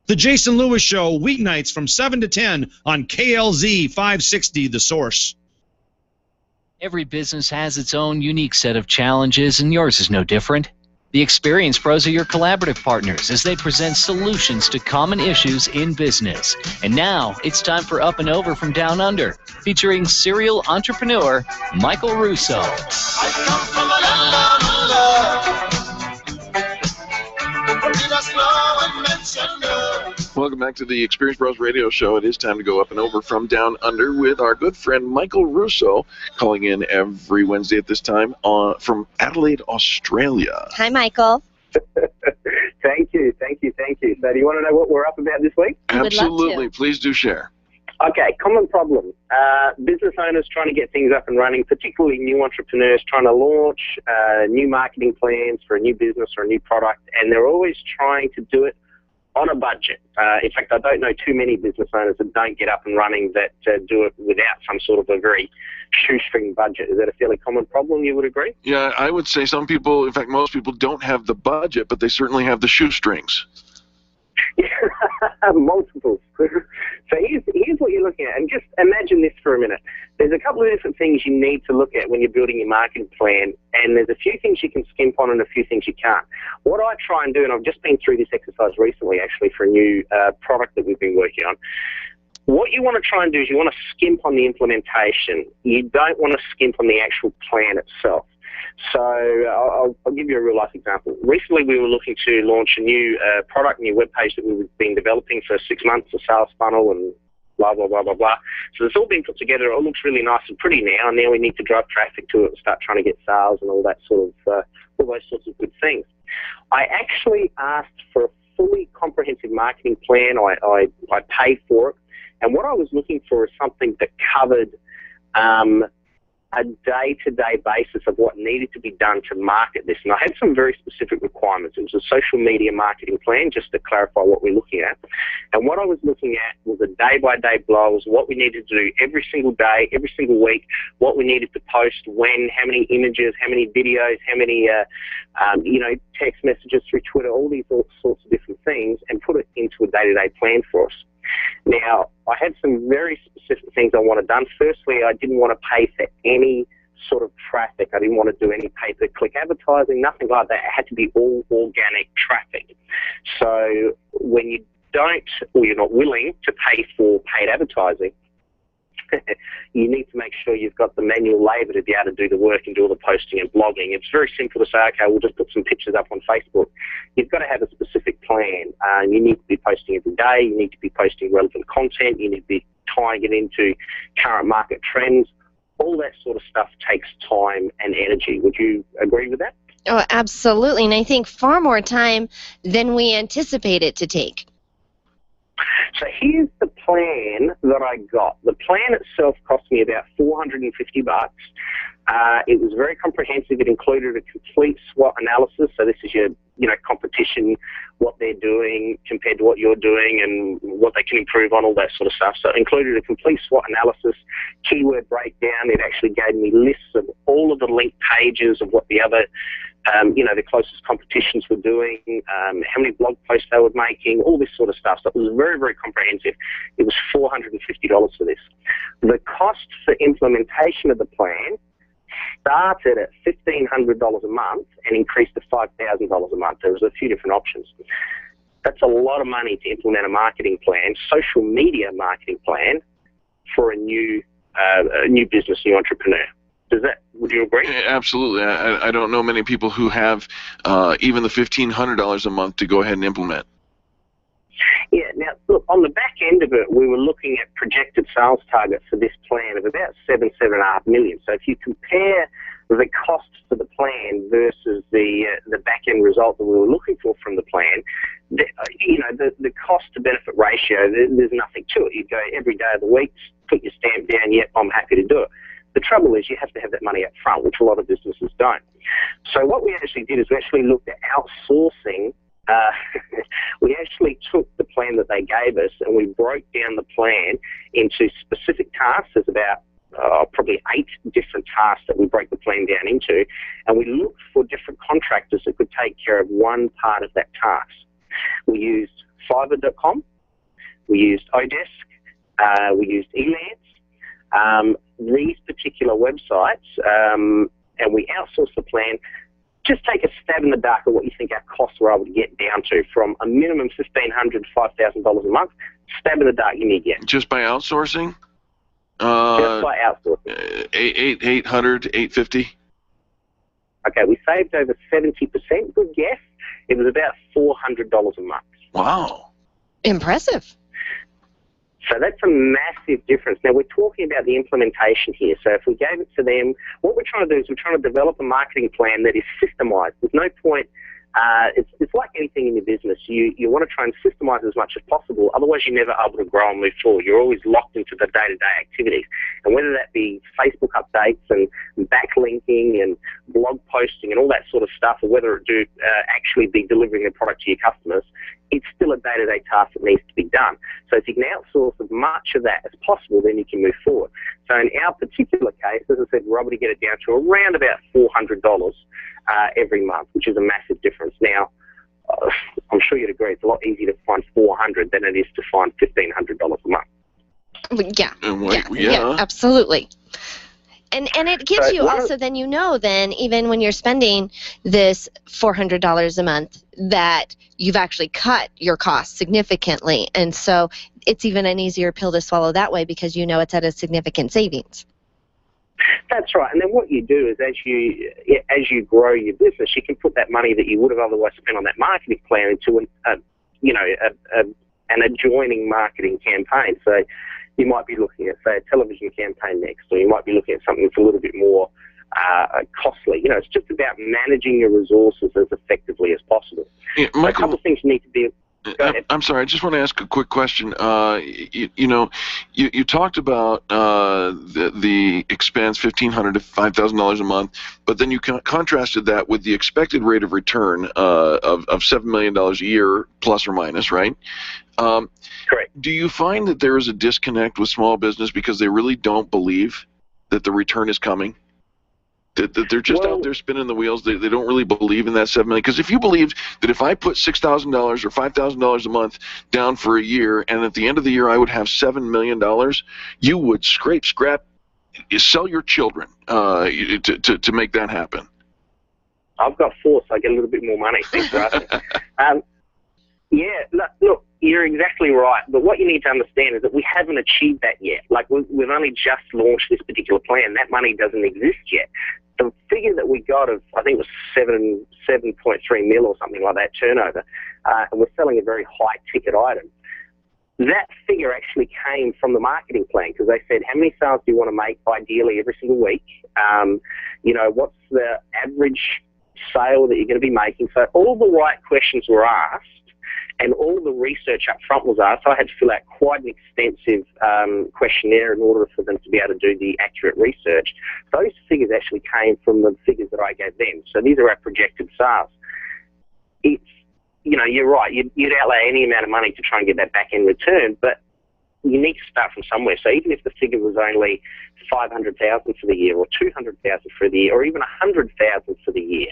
The Jason Lewis Show, weeknights from 7 to 10 on KLZ 560, The Source. Every business has its own unique set of challenges, and yours is no different. The experienced pros are your collaborative partners as they present solutions to common issues in business. And now it's time for Up and Over from Down Under, featuring serial entrepreneur Michael Russo. Welcome back to the Experience Bros Radio Show. It is time to go up and over from Down Under with our good friend Michael Russo, calling in every Wednesday at this time from Adelaide, Australia. Hi, Michael. Thank you. So do you want to know what we're up about this week? Absolutely. Please do share. Okay, common problem. Business owners trying to get things up and running, particularly new entrepreneurs trying to launch new marketing plans for a new business or a new product, and they're always trying to do it on a budget. In fact, I don't know too many business owners that don't get up and running that do it without some sort of a very shoestring budget. Is that a fairly common problem, you would agree? Yeah, I would say some people, in fact, most people don't have the budget, but they certainly have the shoestrings. Multiples. So here's what you're looking at, and just imagine this for a minute. There's a couple of different things you need to look at when you're building your marketing plan, and there's a few things you can skimp on and a few things you can't. What I try and do, and I've just been through this exercise recently actually for a new product that we've been working on, what you want to try and do is you want to skimp on the implementation. You don't want to skimp on the actual plan itself. So I'll give you a real-life example. Recently, we were looking to launch a new product, new webpage that we've been developing for 6 months, a sales funnel and blah, blah, blah, blah, blah. So it's all been put together. It all looks really nice and pretty now, and now we need to drive traffic to it and start trying to get sales and all that sort of, all those sorts of good things. I actually asked for a fully comprehensive marketing plan. I paid for it, and what I was looking for is something that covered a day-to-day basis of what needed to be done to market this. And I had some very specific requirements. It was a social media marketing plan, just to clarify what we're looking at. And what I was looking at was a day-by-day blow, what we needed to do every single day, every single week, what we needed to post, when, how many images, how many videos, how many, text messages through Twitter, all these sorts of different things, and put it into a day-to-day plan for us. Now, I had some very specific things I wanted done. Firstly, I didn't want to pay for any sort of traffic. I didn't want to do any pay-per-click advertising, nothing like that. It had to be all organic traffic. So when you don't, or you're not willing to pay for paid advertising, you need to make sure you've got the manual labor to be able to do the work and do all the posting and blogging. It's very simple to say, okay, we'll just put some pictures up on Facebook. You've got to have a specific plan. You need to be posting every day. You need to be posting relevant content. You need to be tying it into current market trends. All that sort of stuff takes time and energy. Would you agree with that? Oh, absolutely. And I think far more time than we anticipate it to take. So here's the plan that I got. The plan itself cost me about $450. It was very comprehensive. It included a complete SWOT analysis. So this is your, competition, what they're doing compared to what you're doing and what they can improve on, all that sort of stuff. So it included a complete SWOT analysis, keyword breakdown. It actually gave me lists of all of the linked pages of what the other the closest competitions were doing, how many blog posts they were making, all this sort of stuff. So it was very, very comprehensive. It was $450 for this. The cost for implementation of the plan started at $1,500 a month and increased to $5,000 a month. There was a few different options. That's a lot of money to implement a marketing plan, social media marketing plan, for a new business, new entrepreneur. Would you agree? Absolutely. I don't know many people who have even the $1,500 a month to go ahead and implement. Yeah, now, look, on the back end of it, we were looking at projected sales targets for this plan of about $7.5 million. So if you compare the cost for the plan versus the back end result that we were looking for from the plan, the cost to benefit ratio, there's nothing to it. You go every day of the week, put your stamp down, yep, I'm happy to do it. The trouble is you have to have that money up front, which a lot of businesses don't. So what we actually did is we actually looked at outsourcing. We actually took the plan that they gave us and we broke down the plan into specific tasks. There's about probably 8 different tasks that we break the plan down into, and we looked for different contractors that could take care of one part of that task. We used Fiverr.com, we used Odesk, we used Elance. These particular websites, and we outsourced the plan just take a stab in the dark at what you think our costs were able to get down to from a minimum $1,500 to $5,000 a month. Stab in the dark, you need to get. Just by outsourcing? Just by outsourcing. 800, 850? Okay, we saved over 70%. Good guess. It was about $400 a month. Wow. Impressive. So that's a massive difference. Now, we're talking about the implementation here. So if we gave it to them, what we're trying to do is we're trying to develop a marketing plan that is systemized. There's no point. It's like anything in your business. You want to try and systemize as much as possible. Otherwise, you're never able to grow and move forward. You're always locked into the day-to-day activities. And whether that be Facebook updates and backlinking and blog posting and all that sort of stuff, or whether it do actually be delivering a product to your customers, it's still a day-to-day task that needs to be done. So if you can outsource as much of that as possible, then you can move forward. So in our particular case, as I said, we're able to get it down to around about $400 every month, which is a massive difference. Now, I'm sure you'd agree it's a lot easier to find $400 than it is to find $1,500 a month. Yeah, absolutely. And it gives you also, then even when you're spending this $400 a month, that you've actually cut your costs significantly. And so it's even an easier pill to swallow that way because you know it's at a significant savings. That's right. And then what you do is as you grow your business, you can put that money that you would have otherwise spent on that marketing plan into an adjoining marketing campaign. So you might be looking at, say, a television campaign next, or you might be looking at something that's a little bit more costly. It's just about managing your resources as effectively as possible. Yeah, Michael, a couple of things need to be. I'm sorry, I just want to ask a quick question. You talked about the expense, $1,500 to $5,000 a month, but then you contrasted that with the expected rate of return of $7 million a year, plus or minus, right? Correct. Do you find that there is a disconnect with small business because they really don't believe that the return is coming? That they're just out there spinning the wheels. They don't really believe in that $7 million. Because if you believed that if I put $6,000 or $5,000 a month down for a year, and at the end of the year I would have $7 million, you would scrap, sell your children to make that happen. I've got 4, so I get a little bit more money. Thanks for asking. Look, you're exactly right. But what you need to understand is that we haven't achieved that yet. Like, we've only just launched this particular plan. That money doesn't exist yet. The figure that we got of, I think it was 7.3 mil or something like that turnover, and we're selling a very high-ticket item. That figure actually came from the marketing plan because they said, how many sales do you want to make ideally every single week? What's the average sale that you're going to be making? So all the right questions were asked, and all the research up front was asked. I had to fill out quite an extensive questionnaire in order for them to be able to do the accurate research. Those figures actually came from the figures that I gave them. So these are our projected sales. It's, you're right. You'd outlay any amount of money to try and get that back in return, but you need to start from somewhere. So even if the figure was only $500,000 for the year, or $200,000 for the year, or even $100,000 for the year,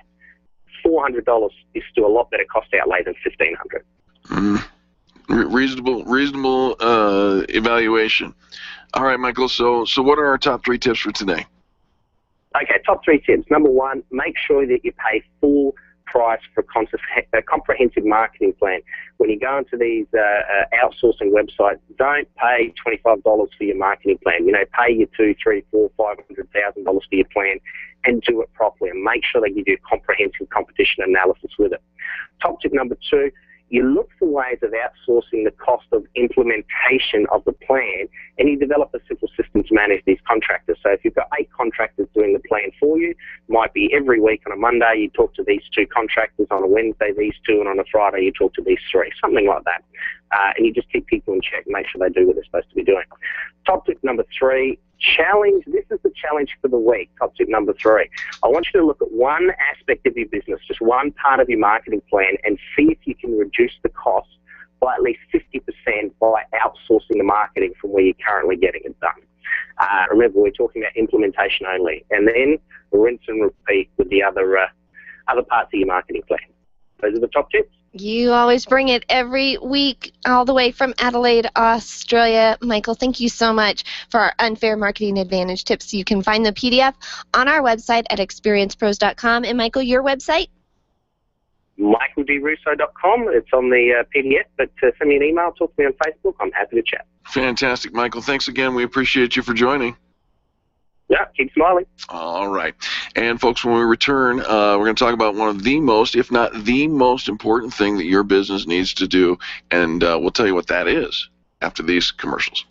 $400 is still a lot better cost outlay than $1,500. Reasonable evaluation. All right, Michael. So what are our top 3 tips for today? Okay, top 3 tips. Number 1, make sure that you pay full price for a comprehensive marketing plan. When you go into these outsourcing websites, don't pay $25 for your marketing plan. Pay your $200,000, $300,000, $400,000, $500,000 for your plan, and do it properly, and make sure they give you a comprehensive competition analysis with it. Top tip number 2, you look for ways of outsourcing the cost of implementation of the plan, and you develop a simple system to manage these contractors. So if you've got 8 contractors doing the plan for you, might be every week on a Monday you talk to these 2 contractors, on a Wednesday these 2, and on a Friday you talk to these 3, something like that. And you just keep people in check, make sure they do what they're supposed to be doing. Top tip number 3, challenge. This is the challenge for the week. Top tip number 3. I want you to look at one aspect of your business, just one part of your marketing plan, and see if you can reduce the cost by at least 50% by outsourcing the marketing from where you're currently getting it done. Remember, we're talking about implementation only, and then rinse and repeat with the other parts of your marketing plan. those are the top tips. You always bring it every week, all the way from Adelaide, Australia. Michael, thank you so much for our unfair marketing advantage tips. You can find the PDF on our website at experiencepros.com. And Michael, your website? michaeldrusso.com. It's on the PDF, but send me an email, talk to me on Facebook. I'm happy to chat. Fantastic, Michael. Thanks again. We appreciate you for joining. Yeah, keep smiling. All right. And, folks, when we return, we're going to talk about one of the most, if not the most important thing that your business needs to do, and we'll tell you what that is after these commercials.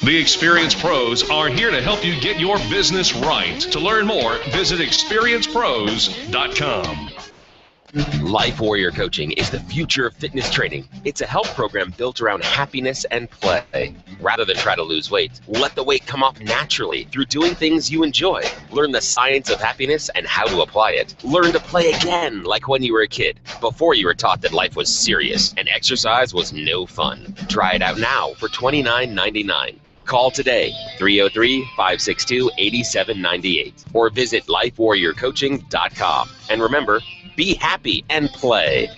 The Experienced Pros are here to help you get your business right. To learn more, visit experiencepros.com. Life Warrior Coaching is the future of fitness training. It's a health program built around happiness and play. Rather than try to lose weight, let the weight come off naturally through doing things you enjoy. Learn the science of happiness and how to apply it. Learn to play again like when you were a kid, before you were taught that life was serious and exercise was no fun. Try it out now for $29.99. Call today, 303-562-8798, or visit lifewarriorcoaching.com. And remember, be happy and play.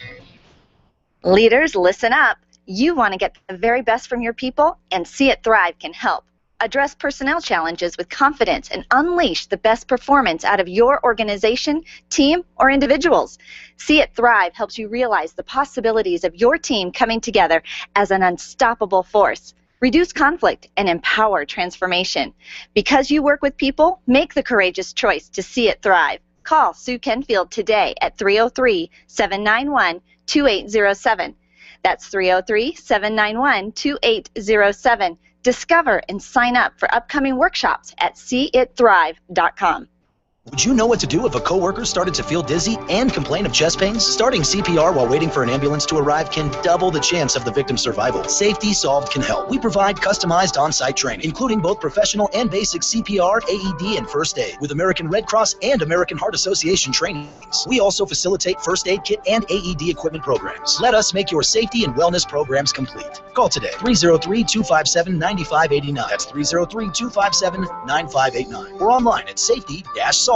Leaders, listen up. You want to get the very best from your people, and See It Thrive can help. Address personnel challenges with confidence and unleash the best performance out of your organization, team, or individuals. See It Thrive helps you realize the possibilities of your team coming together as an unstoppable force. Reduce conflict and empower transformation. Because you work with people, make the courageous choice to see it thrive. Call Sue Kenfield today at 303-791-2807. That's 303-791-2807. Discover and sign up for upcoming workshops at seeitthrive.com. Would you know what to do if a coworker started to feel dizzy and complain of chest pains? Starting CPR while waiting for an ambulance to arrive can double the chance of the victim's survival. Safety Solved can help. We provide customized on-site training, including both professional and basic CPR, AED, and first aid, with American Red Cross and American Heart Association trainings. We also facilitate first aid kit and AED equipment programs. Let us make your safety and wellness programs complete. Call today, 303-257-9589. That's 303-257-9589. Or online at safety-solved.com.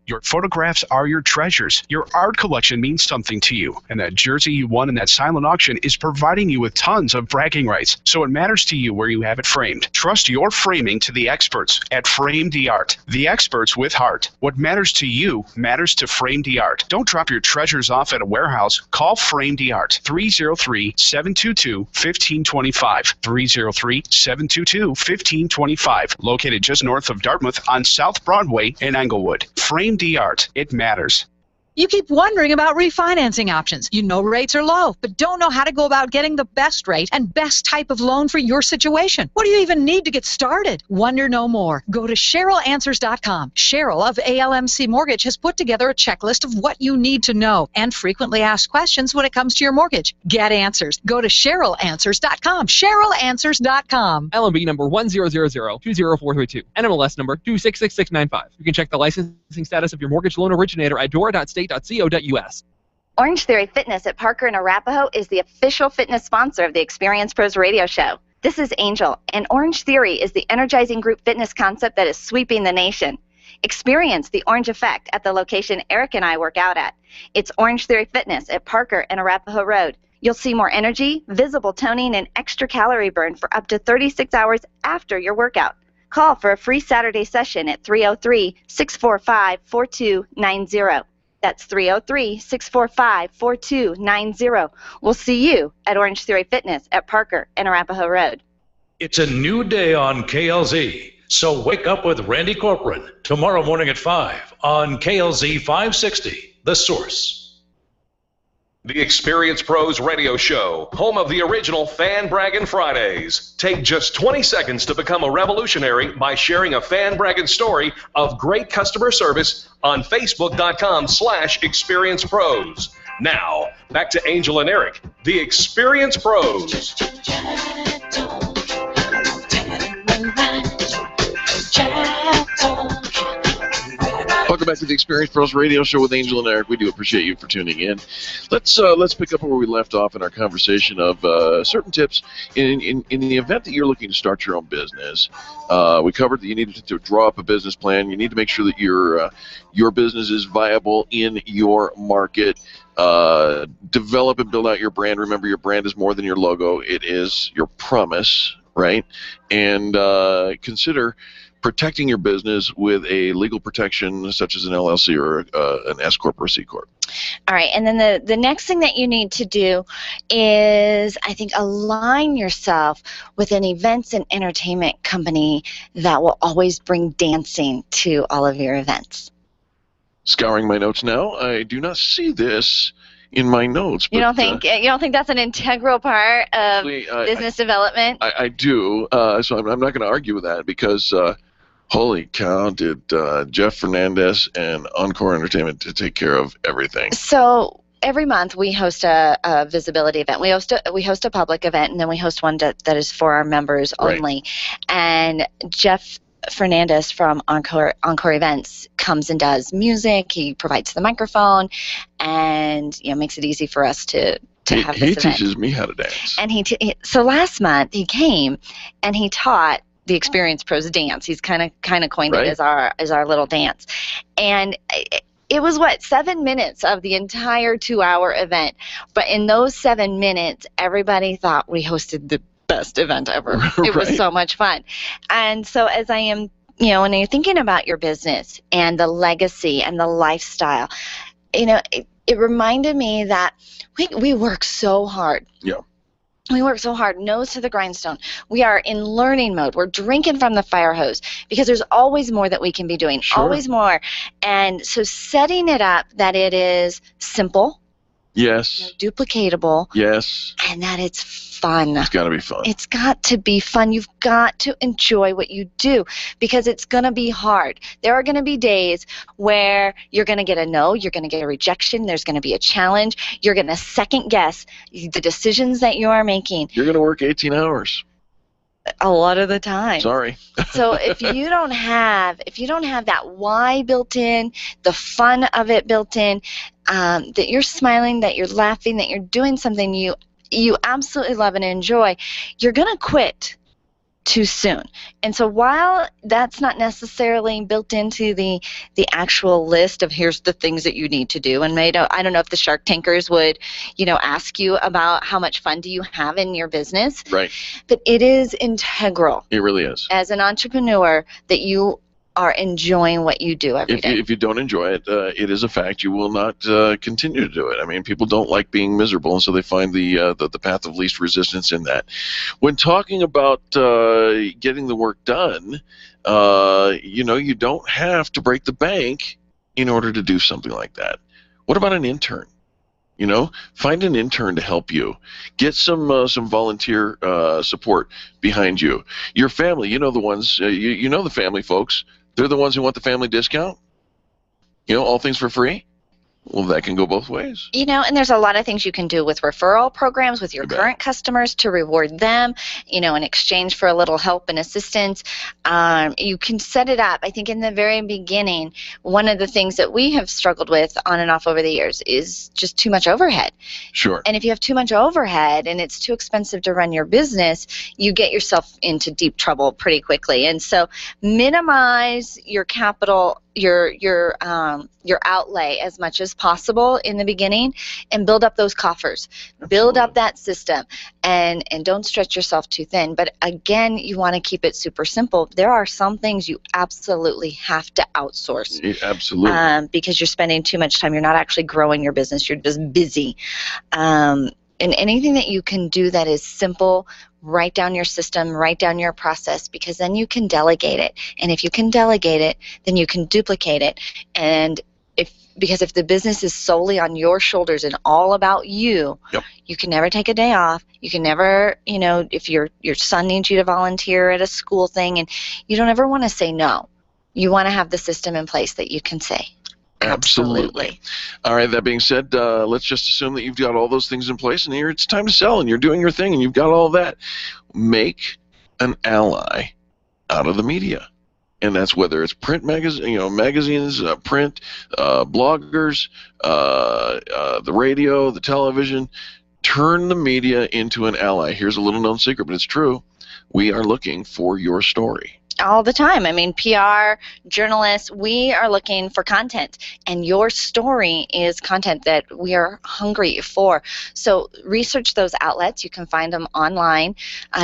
Your photographs are your treasures. Your art collection means something to you, and that jersey you won in that silent auction is providing you with tons of bragging rights, so it matters to you where you have it framed. Trust your framing to the experts at Frame the Art, the experts with heart. What matters to you matters to Frame the Art. Don't drop your treasures off at a warehouse. Call Frame the Art, 303-722-1525, 303-722-1525, located just north of Dartmouth on South Broadway in Englewood. Frame the Art. It matters. You keep wondering about refinancing options. You know rates are low, but don't know how to go about getting the best rate and best type of loan for your situation. What do you even need to get started? Wonder no more. Go to CherylAnswers.com. Cheryl of ALMC Mortgage has put together a checklist of what you need to know and frequently asked questions when it comes to your mortgage. Get answers. Go to CherylAnswers.com. CherylAnswers.com. LMB number 100020432. NMLS number 266695. You can check the licensing status of your mortgage loan originator at dora.state.co.us. Orange Theory Fitness at Parker and Arapahoe is the official fitness sponsor of the Experience Pros radio show. This is Angel, and Orange Theory is the energizing group fitness concept that is sweeping the nation. Experience the orange effect at the location Eric and I work out at. It's Orange Theory Fitness at Parker and Arapahoe Road. You'll see more energy, visible toning, and extra calorie burn for up to 36 hours after your workout. Call for a free Saturday session at 303-645-4290. That's 303-645-4290. We'll see you at Orange Theory Fitness at Parker and Arapahoe Road. It's a new day on KLZ, so wake up with Randy Corcoran tomorrow morning at 5 on KLZ 560, The Source. The Experience Pros Radio Show, home of the original Fan Braggin' Fridays. Take just 20 seconds to become a revolutionary by sharing a fan bragging story of great customer service on Facebook.com/ExperiencePros. Now, back to Angel and Eric, the Experience Pros. Welcome back to the Experience Pros Radio Show with Angel and Eric. We do appreciate you for tuning in. Let's pick up where we left off in our conversation of certain tips in the event that you're looking to start your own business. We covered that you need to draw up a business plan. You need to make sure that your business is viable in your market. Develop and build out your brand. Remember, your brand is more than your logo. It is your promise, right? And consider protecting your business with a legal protection such as an LLC or an S Corp or a C Corp. All right, and then the next thing that you need to do is, I think, align yourself with an events and entertainment company that will always bring dancing to all of your events. Scouring my notes now, I do not see this in my notes. You don't think that's an integral part of business development? I do, so I'm not going to argue with that because holy cow, did Jeff Fernandez and Encore Entertainment to take care of everything. So every month we host a visibility event. We host a public event, and then we host one that is for our members only. Right. And Jeff Fernandez from Encore Events comes and does music. He provides the microphone, and makes it easy for us to have this event. He teaches me how to dance. And so last month he came and he taught the Experience Pros dance. He's kind of coined it as our little dance, and it was 7 minutes of the entire 2-hour event. But in those 7 minutes, everybody thought we hosted the best event ever. It was so much fun. And so as I am, when you're thinking about your business and the legacy and the lifestyle, it reminded me that we work so hard. Yeah. We work so hard, nose to the grindstone. We are in learning mode. We're drinking from the fire hose because there's always more that we can be doing, always more. And so setting it up that it is simple. Yes. Duplicatable. Yes. And that it's fun. It's got to be fun. It's got to be fun. You've got to enjoy what you do because it's going to be hard. There are going to be days where you're going to get a no, you're going to get a rejection, there's going to be a challenge, you're going to second guess the decisions that you are making. You're going to work 18 hours. A lot of the time. Sorry. So if you don't have that why built in, the fun of it built in, that you're smiling, that you're laughing, that you're doing something you absolutely love and enjoy, you're going to quit too soon. And so while that's not necessarily built into the actual list of here's the things that you need to do, and I don't know if the Shark Tankers would, ask you about how much fun do you have in your business. Right. But it is integral. It really is. As an entrepreneur, that you are enjoying what you do every day. If you don't enjoy it, it is a fact you will not continue to do it. I mean, people don't like being miserable, and so they find the path of least resistance in that. When talking about getting the work done, you don't have to break the bank in order to do something like that. What about an intern? Find an intern to help you. Get some volunteer support behind you. Your family, the ones, the family folks. They're the ones who want the family discount. All things for free. Well, that can go both ways. And there's a lot of things you can do with referral programs with your current customers to reward them, in exchange for a little help and assistance. You can set it up. I think in the very beginning, one of the things that we have struggled with on and off over the years is just too much overhead. Sure. And if you have too much overhead and it's too expensive to run your business, you get yourself into deep trouble pretty quickly. And so minimize your capital, your outlay as much as possible in the beginning, and build up those coffers. Absolutely. Build up that system, and don't stretch yourself too thin. But again, you want to keep it super simple. There are some things you absolutely have to outsource. Yeah, absolutely. Because you're spending too much time. You're not actually growing your business. You're just busy. And anything that you can do that is simple, write down your system, write down your process, because then you can delegate it. And if you can delegate it, then you can duplicate it. And because if the business is solely on your shoulders and all about you, yep, you can never take a day off. You can never, if your son needs you to volunteer at a school thing, and you don't ever want to say no. You want to have the system in place that you can say. Absolutely. All right, that being said, let's just assume that you've got all those things in place, and here it's time to sell, and you're doing your thing, and you've got all that. Make an ally out of the media. And that's whether it's print magazines, print, bloggers, the radio, the television. Turn the media into an ally. Here's a little known secret, but it's true. We are looking for your story. All the time. I mean, PR, journalists, we are looking for content, and your story is content that we are hungry for. So research those outlets. You can find them online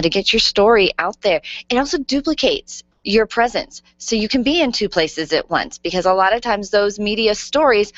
to get your story out there. It also duplicates your presence, so you can be in two places at once, because a lot of times those media stories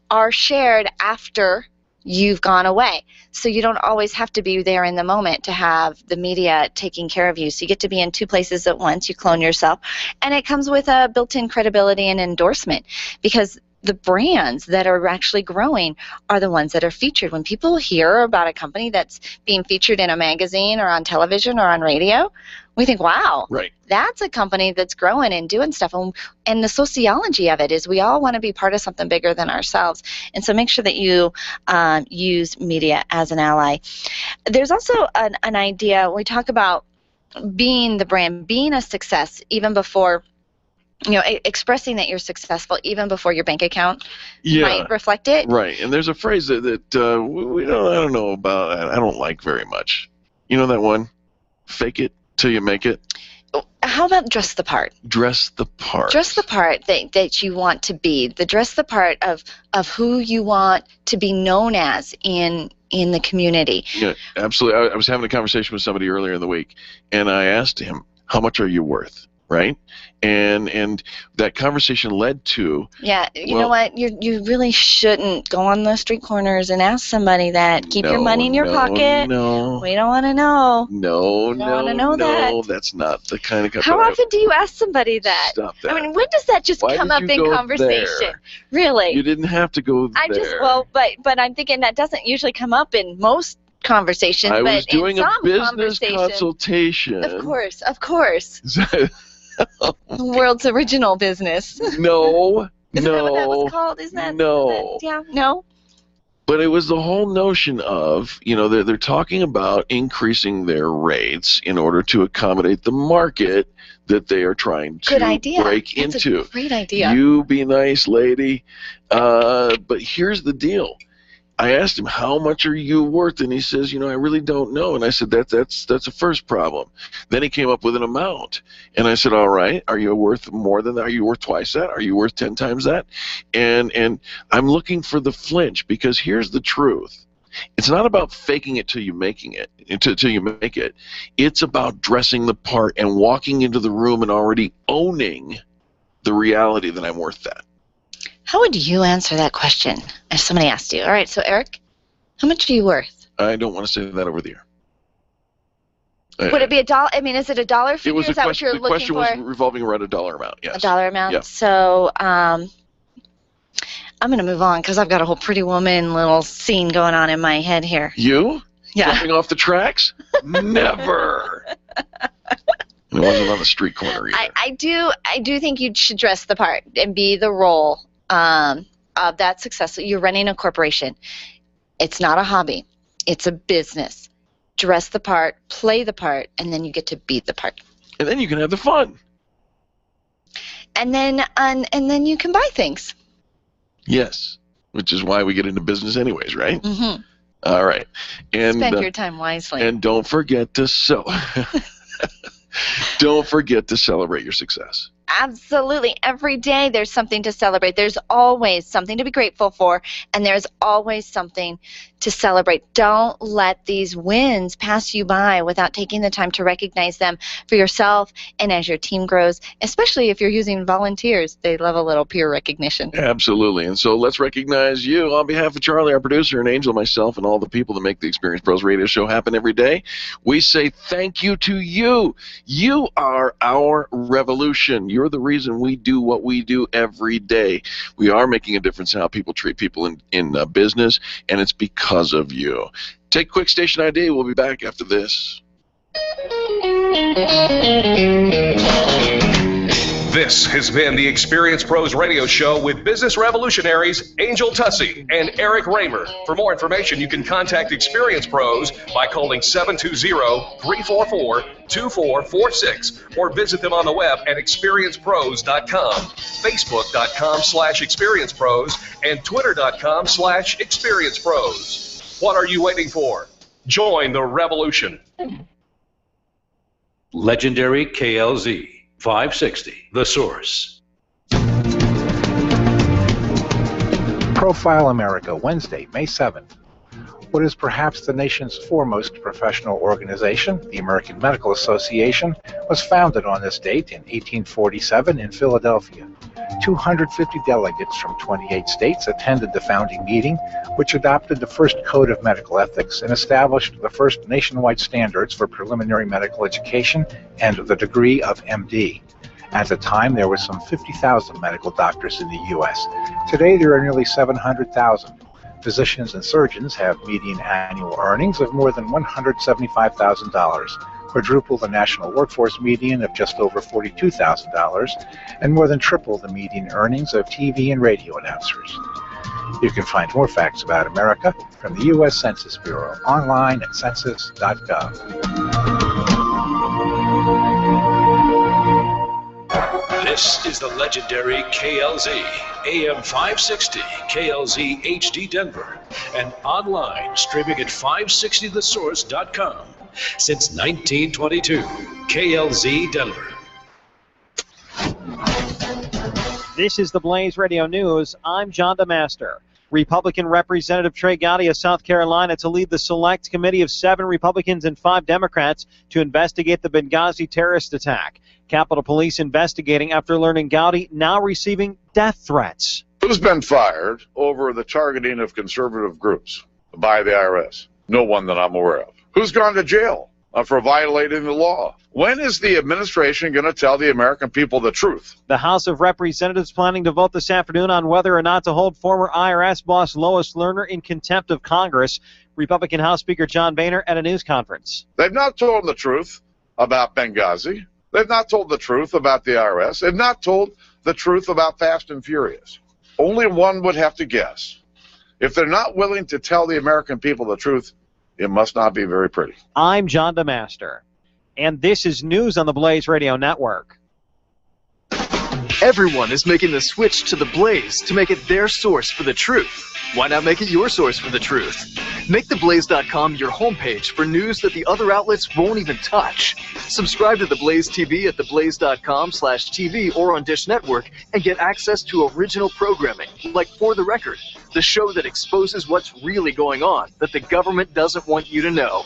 are shared after you've gone away. So you don't always have to be there in the moment to have the media taking care of you. So you get to be in two places at once. You clone yourself. And it comes with a built-in credibility and endorsement, because the brands that are actually growing are the ones that are featured. When people hear about a company that's being featured in a magazine or on television or on radio, we think, wow, that's a company that's growing and doing stuff. And the sociology of it is we all want to be part of something bigger than ourselves. And so make sure that you use media as an ally. There's also an idea, we talk about being the brand, being a success even before, expressing that you're successful even before your bank account might reflect it. Right. And there's a phrase that I don't know about, I don't like very much. You know that one? Fake it till you make it. How about dress the part? Dress the part. Dress the part that you want to be. Dress the part of who you want to be known as in the community. Yeah, absolutely. I was having a conversation with somebody earlier in the week, and I asked him, how much are you worth? Right? And that conversation led to... Yeah, you know what? You really shouldn't go on the street corners and ask somebody that. Keep your money in your pocket. No. We don't want to know. No, that's not the kind of... How often do you ask somebody that? Stop that. I mean, when does that just come up in conversation? There? Really? You didn't have to go there. But I'm thinking that doesn't usually come up in most conversations. I was but doing in a some business consultation. Of course. The world's original business. No. Isn't that what that was called? Isn't that? No. No. But it was the whole notion of, they're talking about increasing their rates in order to accommodate the market that they are trying to break into. That's a great idea. You be nice, lady. But here's the deal. I asked him, how much are you worth? And he says, I really don't know. And I said, that's a first problem. Then he came up with an amount. And I said, all right, are you worth more than that? Are you worth twice that? Are you worth 10 times that? And I'm looking for the flinch, because here's the truth. It's not about faking it till you make it. It's about dressing the part and walking into the room and already owning the reality that I'm worth that. How would you answer that question if somebody asked you? All right, so Eric, how much are you worth? I don't want to say that over the air. Would it be $1? I mean, is it a dollar figure? Is that what you're looking for? The question was revolving around a dollar amount, yes. A dollar amount? Yeah. So I'm going to move on because I've got a whole Pretty Woman little scene going on in my head here. You? Yeah. Jumping off the tracks? Never. It wasn't on the street corner either. I do think you should dress the part and be the role of that success. You're running a corporation. It's not a hobby. It's a business. Dress the part, play the part, and then you get to be the part. And then you can have the fun. And then you can buy things. Yes, which is why we get into business anyways, right? Mm-hmm. All right. And spend your time wisely. And don't forget to don't forget to celebrate your success. Absolutely. Every day there's something to celebrate. There's always something to be grateful for, and there's always something to celebrate. Don't let these wins pass you by without taking the time to recognize them for yourself and as your team grows, especially if you're using volunteers. They love a little peer recognition. Absolutely. And so let's recognize you on behalf of Charlie, our producer, and Angel, myself, and all the people that make the Experience Pros radio show happen every day. We say thank you to you. You are our revolution. You're the reason we do what we do every day. We are making a difference in how people treat people in business, and it's because of you. Take a quick station ID. We'll be back after this. This has been the Experience Pros Radio Show with business revolutionaries Angel Tuccy and Eric Reamer. For more information, you can contact Experience Pros by calling 720-344-2446 or visit them on the web at experiencepros.com, facebook.com/experiencepros, and twitter.com/experiencepros. What are you waiting for? Join the revolution. Legendary KLZ 560, The Source. Profile America, Wednesday, May 7th. What is perhaps the nation's foremost professional organization, the American Medical Association, was founded on this date in 1847 in Philadelphia. 250 delegates from 28 states attended the founding meeting, which adopted the first code of medical ethics and established the first nationwide standards for preliminary medical education and the degree of MD. At the time, there were some 50,000 medical doctors in the U.S. Today, there are nearly 700,000. Physicians and surgeons have median annual earnings of more than $175,000, quadruple the national workforce median of just over $42,000, and more than triple the median earnings of TV and radio announcers. You can find more facts about America from the U.S. Census Bureau online at census.gov. This is the legendary KLZ, AM 560, KLZ HD Denver, and online streaming at 560thesource.com. Since 1922, KLZ Denver. This is the Blaze Radio News. I'm John DeMaster. Republican Representative Trey Gowdy of South Carolina to lead the select committee of 7 Republicans and 5 Democrats to investigate the Benghazi terrorist attack. Capitol Police investigating after learning Gowdy now receiving death threats. Who's been fired over the targeting of conservative groups by the IRS? No one that I'm aware of. Who's gone to jail for violating the law? When is the administration going to tell the American people the truth? The House of Representatives planning to vote this afternoon on whether or not to hold former IRS boss Lois Lerner in contempt of Congress. Republican House Speaker John Boehner at a news conference. They've not told the truth about Benghazi. They've not told the truth about the IRS. They've not told the truth about Fast and Furious. Only one would have to guess. If they're not willing to tell the American people the truth, it must not be very pretty. I'm John DeMaster, and this is news on the Blaze Radio Network. Everyone is making the switch to the Blaze to make it their source for the truth. Why not make it your source for the truth? Make theblaze.com your homepage for news that the other outlets won't even touch. Subscribe to the Blaze TV at theblaze.com/TV or on Dish Network and get access to original programming like For the Record, the show that exposes what's really going on that the government doesn't want you to know.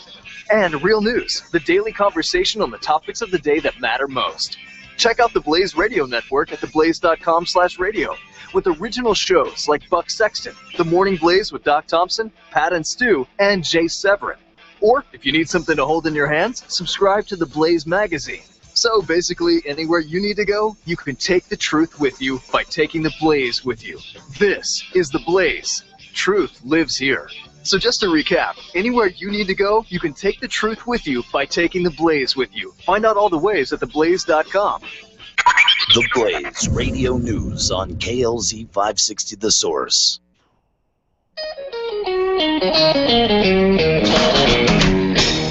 And Real News, the daily conversation on the topics of the day that matter most. Check out the Blaze Radio Network at theblaze.com/radio with original shows like Buck Sexton, The Morning Blaze with Doc Thompson, Pat and Stu, and Jay Severin. Or, if you need something to hold in your hands, subscribe to the Blaze magazine. So basically, anywhere you need to go, you can take the truth with you by taking the Blaze with you. This is the Blaze. Truth lives here. So just to recap, anywhere you need to go, you can take the truth with you by taking the Blaze with you. Find out all the ways at theblaze.com. The Blaze Radio News on KLZ 560 The Source.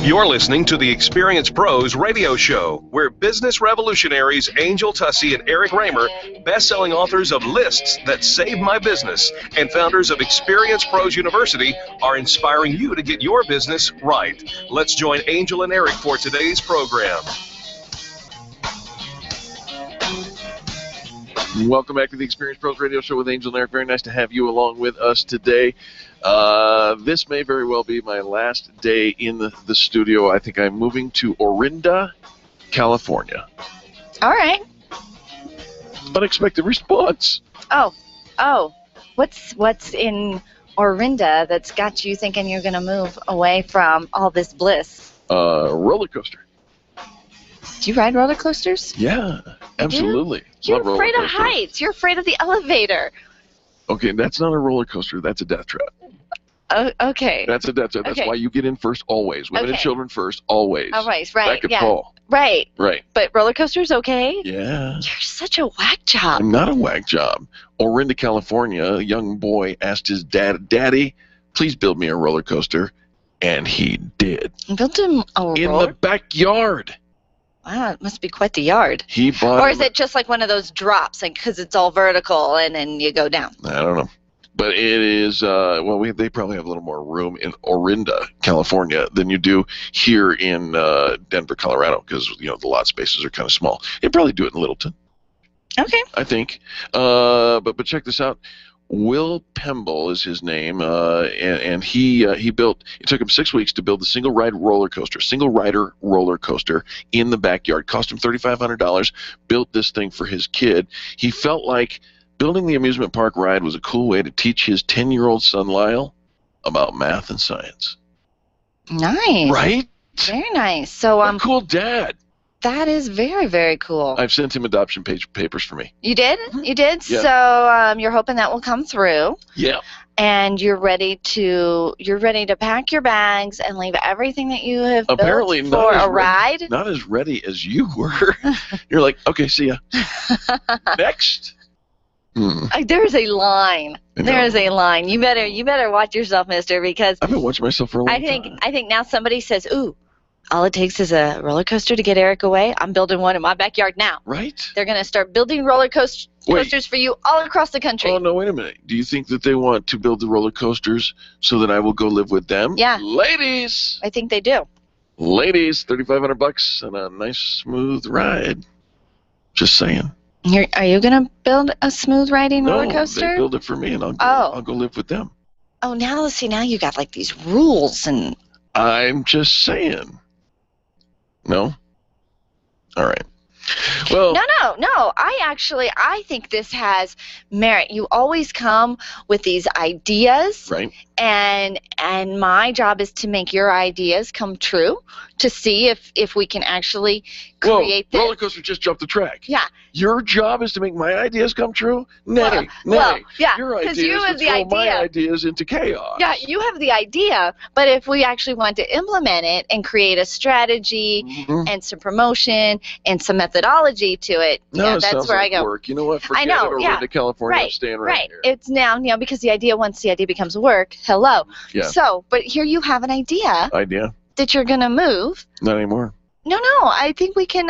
You're listening to the Experience Pros Radio Show, where business revolutionaries Angel Tuccy and Eric Reamer, best-selling authors of Lists That Saved My Business and founders of Experience Pros University, are inspiring you to get your business right. Let's join Angel and Eric for today's program. Welcome back to the Experience Pros Radio Show with Angel and Eric. Very nice to have you along with us today. This may very well be my last day in the studio. I think I'm moving to Orinda, California. All right. Unexpected response. Oh. What's in Orinda that's got you thinking you're going to move away from all this bliss? Roller coaster. Do you ride roller coasters? Yeah, absolutely. You're Love afraid roller of coasters. heights. You're afraid of the elevator. Okay, that's not a roller coaster. That's a death trap. Oh, okay. That's Okay. why you get in first always. Women and Okay. children first always. Always, right, Back and yeah. fall. Right. Right. But roller coasters, okay? Yeah. You're such a whack job. I'm not a whack job. Orinda, California, a young boy asked his dad, "Daddy, please build me a roller coaster," and he did. You built him a In roller? the backyard. Wow, it must be quite the yard. He bought. Or is it just like one of those drops, like because it's all vertical and then you go down? I don't know. But it is, they probably have a little more room in Orinda, California than you do here in Denver, Colorado, because, the lot spaces are kind of small. You'd probably do it in Littleton. Okay. I think. But check this out. Will Pemble is his name, and he built. It took him 6 weeks to build the single rider roller coaster in the backyard. Cost him $3,500. Built this thing for his kid. He felt like building the amusement park ride was a cool way to teach his 10-year-old son Lyle about math and science. Nice. Right? Very nice. So, What a cool dad. That is very, very cool. I've sent him adoption papers for me. You did? You did? Yeah. So you're hoping that will come through. Yeah. And you're ready to pack your bags and leave everything that you have Apparently built not for as a ride. Not as ready as you were. You're like, okay, see ya. Next. There's a line. I know. There is a line. You better watch yourself, mister, because I've been watching myself for a long time. I think now somebody says, "Ooh, all it takes is a roller coaster to get Eric away. I'm building one in my backyard now." Right? They're going to start building roller coasters for you all across the country. Oh, no, wait a minute. Do you think that they want to build the roller coasters so that I will go live with them? Yeah. Ladies! I think they do. Ladies, $3,500 and a nice smooth ride. Just saying. Are you going to build a smooth riding roller coaster? They build it for me and I'll go live with them. Oh, now you got like these rules and. I'm just saying. No? All right. Well, No. I think this has merit. You always come with these ideas. Right. And my job is to make your ideas come true, to see if we can actually create this. Roller coaster just jumped the track. Yeah. Your job is to make my ideas come true? Nay. Yeah, Your because idea you is have to the throw idea. my ideas into chaos. Yeah, you have the idea, but if we actually want to implement it and create a strategy and some promotion and some methodology to it, No, yeah, it that's sounds where like I go. work. You know what? Forget I know, it over yeah. into California. I'm Right, staying right here. It's now, because once the idea becomes work, hello. Yeah. So, but here you have an idea Idea? that you're going to move. Not anymore. No, I think we can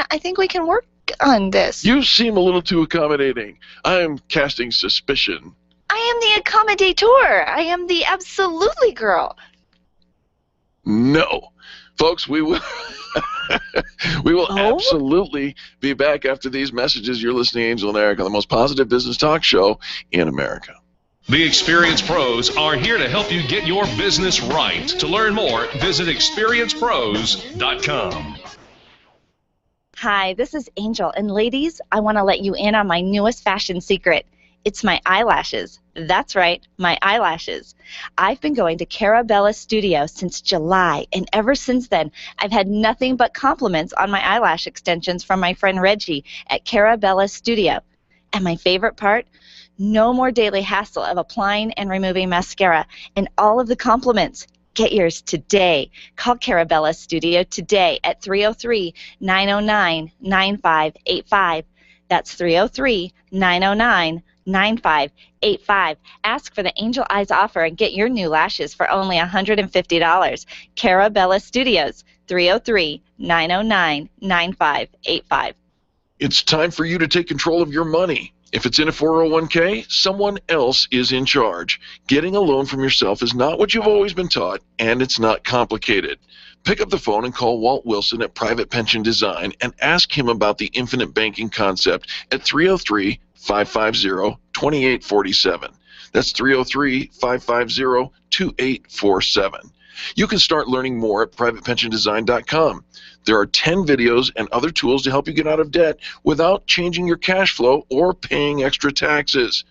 work on this. You seem a little too accommodating. I am casting suspicion. I am the accommodator. I am the absolutely girl. No. Folks, we will absolutely be back after these messages. You're listening to Angel and Eric on the most positive business talk show in America. The Experience Pros are here to help you get your business right. To learn more, visit experiencepros.com. Hi, this is Angel, and ladies, I want to let you in on my newest fashion secret. It's my eyelashes. That's right, my eyelashes. I've been going to Carabella Studio since July, and ever since then, I've had nothing but compliments on my eyelash extensions from my friend Reggie at Carabella Studio. And my favorite part? No more daily hassle of applying and removing mascara, and all of the compliments. Get yours today. Call Carabella Studio today at 303-909-9585. That's 303-909-9585. Ask for the Angel Eyes offer and get your new lashes for only $150. Carabella Studios, 303-909-9585. It's time for you to take control of your money. If it's in a 401k, someone else is in charge. Getting a loan from yourself is not what you've always been taught, and it's not complicated. Pick up the phone and call Walt Wilson at Private Pension Design and ask him about the infinite banking concept at 303-550-2847. That's 303-550-2847. You can start learning more at privatepensiondesign.com. There are 10 videos and other tools to help you get out of debt without changing your cash flow or paying extra taxes.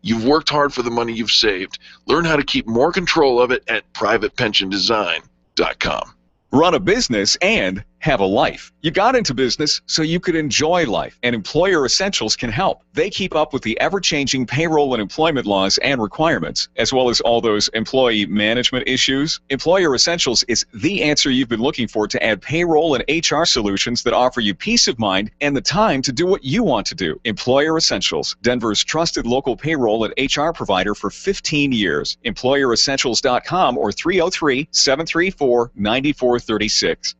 You've worked hard for the money you've saved. Learn how to keep more control of it at privatepensiondesign.com. Run a business and have a life. You got into business so you could enjoy life, and Employer Essentials can help. They keep up with the ever-changing payroll and employment laws and requirements, as well as all those employee management issues. Employer Essentials is the answer you've been looking for to add payroll and HR solutions that offer you peace of mind and the time to do what you want to do. Employer Essentials, Denver's trusted local payroll and HR provider for 15 years. EmployerEssentials.com or 303-734-9436.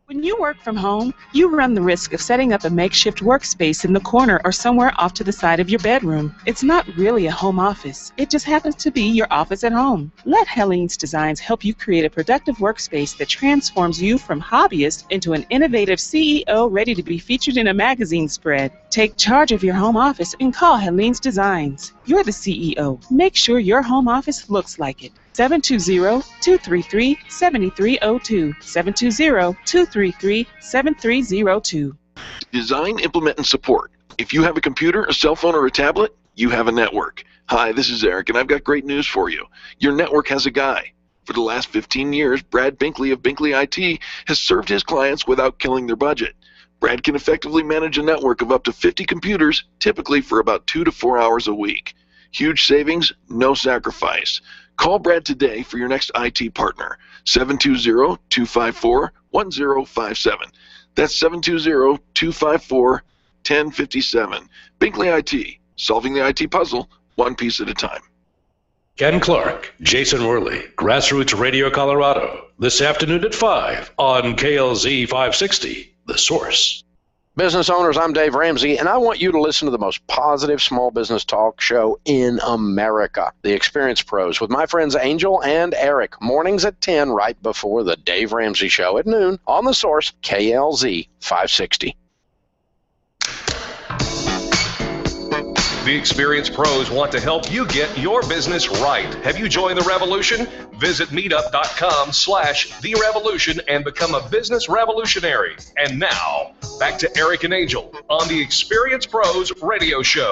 When you work from home, you run the risk of setting up a makeshift workspace in the corner or somewhere off to the side of your bedroom. It's not really a home office. It just happens to be your office at home. Let Helene's Designs help you create a productive workspace that transforms you from hobbyist into an innovative CEO ready to be featured in a magazine spread. Take charge of your home office and call Helene's Designs. You're the CEO. Make sure your home office looks like it. 720-233-7302. 720-233-7302. Design, implement, and support. If you have a computer, a cell phone, or a tablet, you have a network. Hi, this is Eric, and I've got great news for you. Your network has a guy. For the last 15 years, Brad Binkley of Binkley IT has served his clients without killing their budget. Brad can effectively manage a network of up to 50 computers, typically for about 2 to 4 hours a week. Huge savings, no sacrifice. Call Brad today for your next IT partner, 720-254-1057. That's 720-254-1057. Binkley IT, solving the IT puzzle one piece at a time. Ken Clark, Jason Worley, Grassroots Radio Colorado, this afternoon at 5 on KLZ 560, The Source. Business owners, I'm Dave Ramsey, and I want you to listen to the most positive small business talk show in America, The Experience Pros, with my friends Angel and Eric, mornings at 10, right before the Dave Ramsey Show at noon on The Source, KLZ 560. The Experience Pros want to help you get your business right. Have you joined the revolution? Visit meetup.com/The Revolution and become a business revolutionary. And now, back to Eric and Angel on the Experience Pros radio show.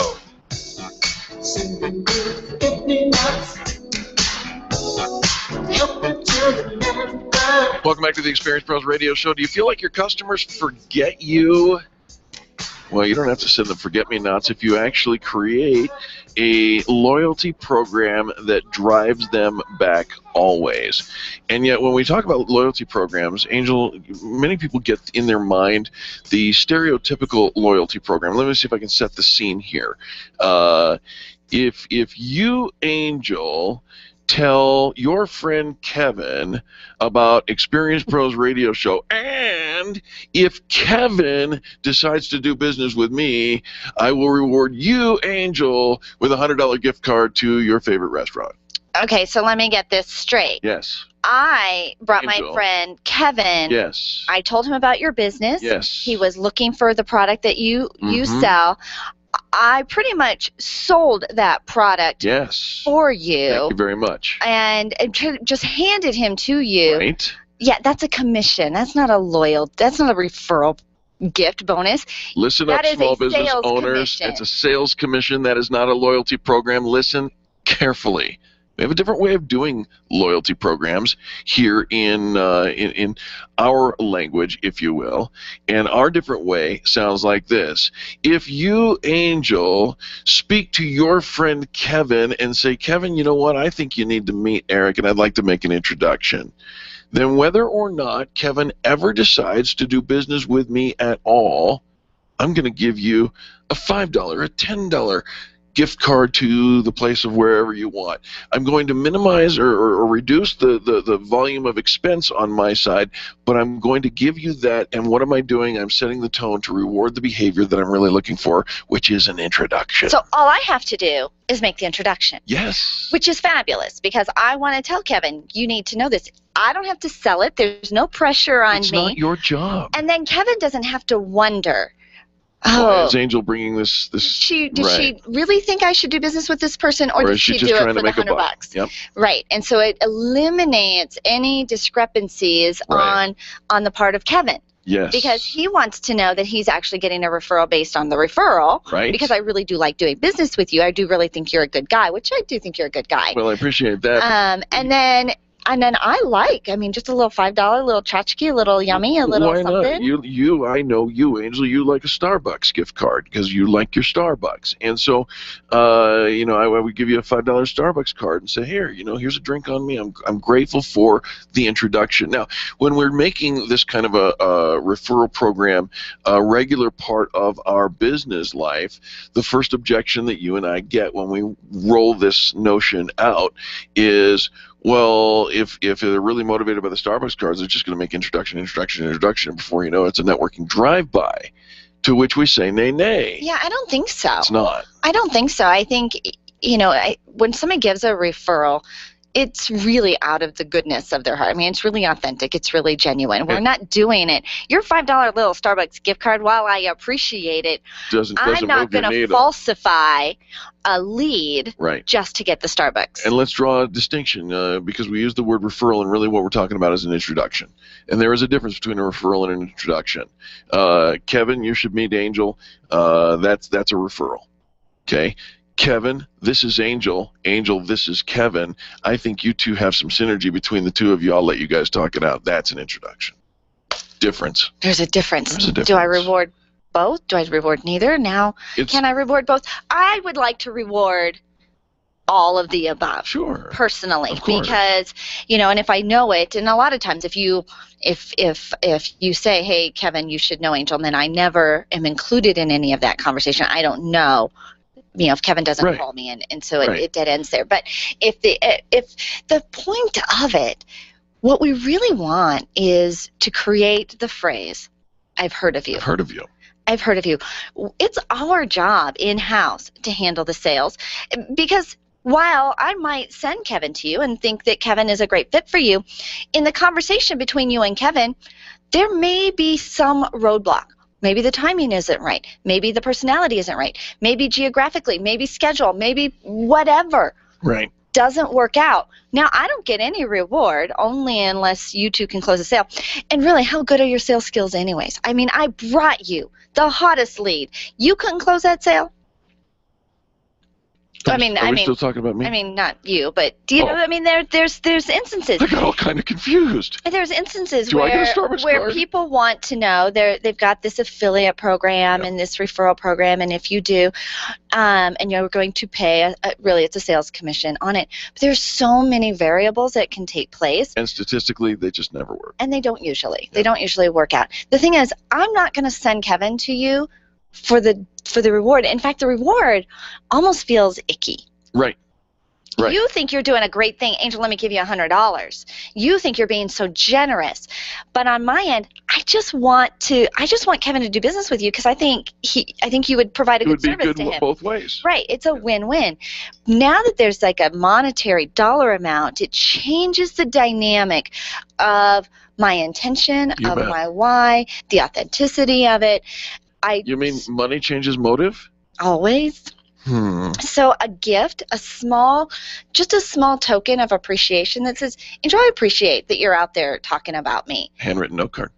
Welcome back to the Experience Pros radio show. Do you feel like your customers forget you? Well, you don't have to send them forget-me-nots if you actually create a loyalty program that drives them back always. And yet, when we talk about loyalty programs, Angel, many people get in their mind the stereotypical loyalty program. Let me see if I can set the scene here. If you, Angel, tell your friend Kevin about Experience Pros radio show, and if Kevin decides to do business with me, I will reward you, Angel, with a $100 gift card to your favorite restaurant. Okay, so let me get this straight. Yes. I brought Angel. my friend Kevin. Yes. I told him about your business. Yes. He was looking for the product that you sell. I pretty much sold that product for you. Thank you very much. And just handed him to you. Right. Yeah, that's a commission. That's not a referral gift bonus. Listen That up, is small a business sales owners. commission. It's a sales commission. That is not a loyalty program. Listen carefully. We have a different way of doing loyalty programs here in our language, if you will. And our different way sounds like this. If you, Angel, speak to your friend Kevin and say, Kevin, you know what? I think you need to meet Eric, and I'd like to make an introduction. Then whether or not Kevin ever decides to do business with me at all, I'm going to give you a $5, a $10 gift card to the place of wherever you want. I'm going to minimize or reduce the volume of expense on my side, but I'm going to give you that. And what am I doing? I'm setting the tone to reward the behavior that I'm really looking for, which is an introduction. So all I have to do is make the introduction. Yes. Which is fabulous, because I want to tell Kevin, you need to know this. I don't have to sell it. There's no pressure on me. It's not your job. And then Kevin doesn't have to wonder, Why is Angel bringing this? Does she really think I should do business with this person, or Or did is she she just do it trying for to the make a buck? $100? Yep. Right, and so it eliminates any discrepancies Right. on the part of Kevin. Yes. Because he wants to know that he's actually getting a referral based on the referral. Right. Because I really do like doing business with you. I do really think you're a good guy, which I do think you're a good guy. Well, I appreciate that. And then And then just a little $5, little tchotchke, a little yummy, a little Why something. not? I know you, Angel. You like a Starbucks gift card because you like your Starbucks, and so, I would give you a $5 Starbucks card and say, here, here's a drink on me. I'm grateful for the introduction. Now, when we're making this kind of a referral program a regular part of our business life, the first objection that you and I get when we roll this notion out is, well, if they're really motivated by the Starbucks cards, they're just going to make introduction. Before you know it, it's a networking drive-by. To which we say, nay. Yeah, I don't think so. It's not. I don't think so. I think, when somebody gives a referral, it's really out of the goodness of their heart. I mean, it's really authentic. It's really genuine. We're not doing it. Your $5 little Starbucks gift card, while I appreciate it, I'm not going to falsify a lead just to get the Starbucks. And let's draw a distinction because we use the word referral, and really what we're talking about is an introduction. And there is a difference between a referral and an introduction. Kevin, you should meet Angel. That's a referral. Okay? Kevin, this is Angel. Angel, this is Kevin. I think you two have some synergy between the two of you. I'll let you guys talk it out. That's an introduction. Difference. There's a difference. There's a difference. Do I reward both? Do I reward neither? Now, can I reward both? I would like to reward all of the above. Sure. Personally, because and if I know it, and a lot of times if you say, hey, Kevin, you should know Angel, and then I never am included in any of that conversation, I don't know. If Kevin doesn't call me, and so it dead ends there. But if the point of it, what we really want is to create the phrase, I've heard of you. I've heard of you. I've heard of you. It's our job in-house to handle the sales, because while I might send Kevin to you and think that Kevin is a great fit for you, in the conversation between you and Kevin, there may be some roadblock. Maybe the timing isn't right. Maybe the personality isn't right. Maybe geographically, maybe schedule, maybe whatever. Right. Doesn't work out. Now, I don't get any reward only unless you two can close a sale. And really, how good are your sales skills anyways? I mean, I brought you the hottest lead. You couldn't close that sale? Are we still talking about me? I mean, not you, but do you know? I mean, there's instances. I got all kind of confused. There's instances Do I get a Starbucks where card? people want to know they've got this affiliate program and this referral program, and if you do, and you're going to pay really it's a sales commission on it. But there's so many variables that can take place, and statistically, they just never work. And they don't usually. They don't usually work out. The thing is, I'm not going to send Kevin to you for the reward. In fact, the reward almost feels icky. Right. You think you're doing a great thing. Angel, let me give you $100. You think you're being so generous. But on my end, I just want Kevin to do business with you because I think you would provide a good service to him. It would be good both ways. Right. It's a win-win. Now that there's like a monetary dollar amount, it changes the dynamic of my intention, my why, the authenticity of it. You mean money changes motive? Always. So a gift, just a small token of appreciation that says, Angel, I appreciate that you're out there talking about me. Handwritten note card.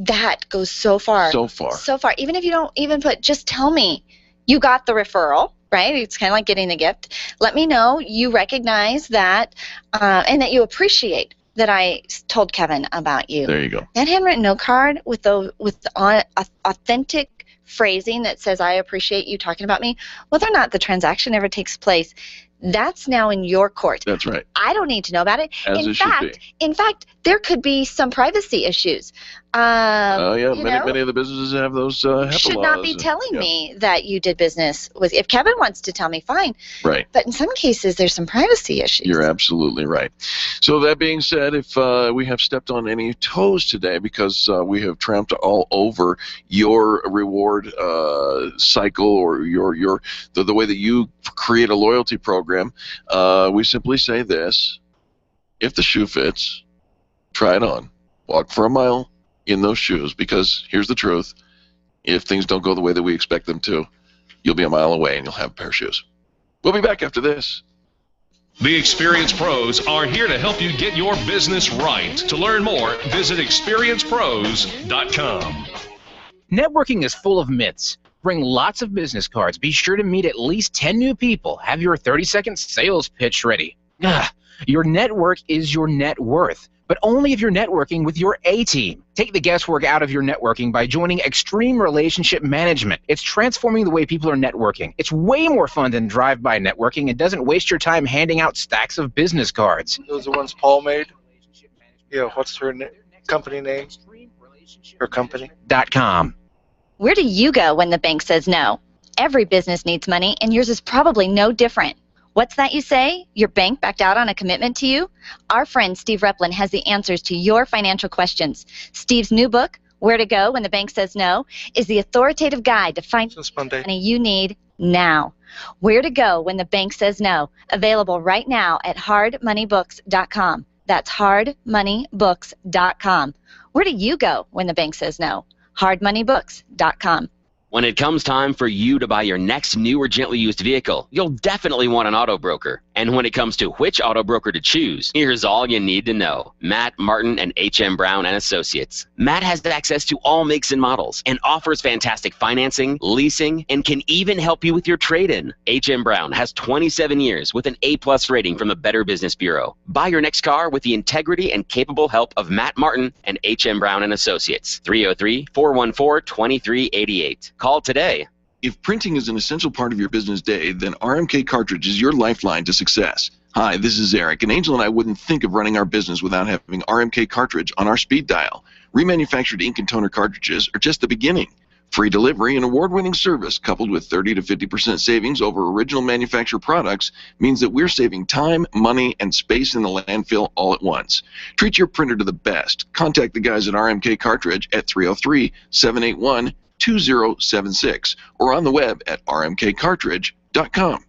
That goes so far. So far. Even if you don't even just tell me you got the referral, right? It's kind of like getting the gift. Let me know you recognize that and that you appreciate that I told Kevin about you. There you go. That handwritten note card with the authentic phrasing that says, I appreciate you talking about me, whether or not the transaction ever takes place, that's now in your court. That's right. I don't need to know about it. In fact, there could be some privacy issues. Many of the businesses have those HIPAA should laws. not be telling me that you did business with. If Kevin wants to tell me, fine. Right. But in some cases, there's some privacy issues. You're absolutely right. So that being said, if we have stepped on any toes today because we have tramped all over your reward cycle or the way that you create a loyalty program, we simply say this: if the shoe fits, try it on. Walk for a mile in those shoes, because here's the truth: if things don't go the way that we expect them to, you'll be a mile away and you'll have a pair of shoes. We'll be back after this. The Experience Pros are here to help you get your business right. To learn more, visit experiencepros.com. Networking is full of myths. Bring lots of business cards. Be sure to meet at least 10 new people. Have your 30-second sales pitch ready. Your network is your net worth, but only if you're networking with your A-team. Take the guesswork out of your networking by joining Extreme Relationship Management. It's transforming the way people are networking. It's way more fun than drive-by networking and doesn't waste your time handing out stacks of business cards. Those are the ones Paul made? Yeah, what's her company name? Her company? .com. Where do you go when the bank says no? Every business needs money, and yours is probably no different. What's that you say? Your bank backed out on a commitment to you? Our friend Steve Replin has the answers to your financial questions. Steve's new book, Where to Go When the Bank Says No, is the authoritative guide to find the money you need now. Where to Go When the Bank Says No, available right now at hardmoneybooks.com. That's hardmoneybooks.com. Where do you go when the bank says no? hardmoneybooks.com. When it comes time for you to buy your next new or gently used vehicle, you'll definitely want an auto broker. And when it comes to which auto broker to choose, here's all you need to know. Matt Martin and H.M. Brown and Associates. Matt has access to all makes and models and offers fantastic financing, leasing, and can even help you with your trade-in. H.M. Brown has 27 years with an A+ rating from the Better Business Bureau. Buy your next car with the integrity and capable help of Matt Martin and H.M. Brown and Associates. 303-414-2388. Call today. If printing is an essential part of your business day, then RMK Cartridge is your lifeline to success. Hi, this is Eric, and Angel and I wouldn't think of running our business without having RMK Cartridge on our speed dial. Remanufactured ink and toner cartridges are just the beginning. Free delivery and award-winning service coupled with 30 to 50% savings over original manufacturer products means that we're saving time, money, and space in the landfill all at once. Treat your printer to the best. Contact the guys at RMK Cartridge at 303-781-2076 or on the web at rmkcartridge.com.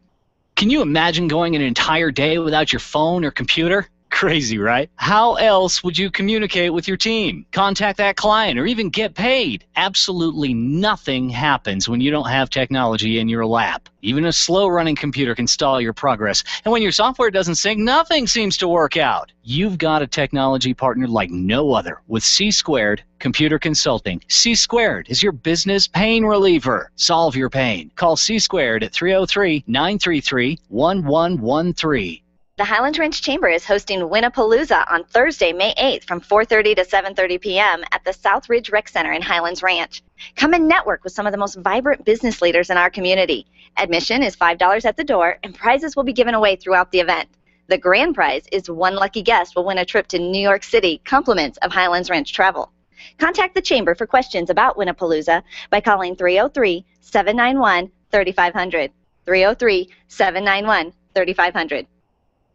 Can you imagine going an entire day without your phone or computer? Crazy, right? How else would you communicate with your team, contact that client, or even get paid? Absolutely nothing happens when you don't have technology in your lap. Even a slow-running computer can stall your progress. And when your software doesn't sync, nothing seems to work out. You've got a technology partner like no other with C² Computer Consulting. C² is your business pain reliever. Solve your pain. Call C² at 303-933-1113. The Highlands Ranch Chamber is hosting Winnapalooza on Thursday, May 8th from 4:30 to 7:30 p.m. at the South Ridge Rec Center in Highlands Ranch. Come and network with some of the most vibrant business leaders in our community. Admission is $5 at the door, and prizes will be given away throughout the event. The grand prize is one lucky guest will win a trip to New York City, compliments of Highlands Ranch Travel. Contact the Chamber for questions about Winnapalooza by calling 303-791-3500. 303-791-3500.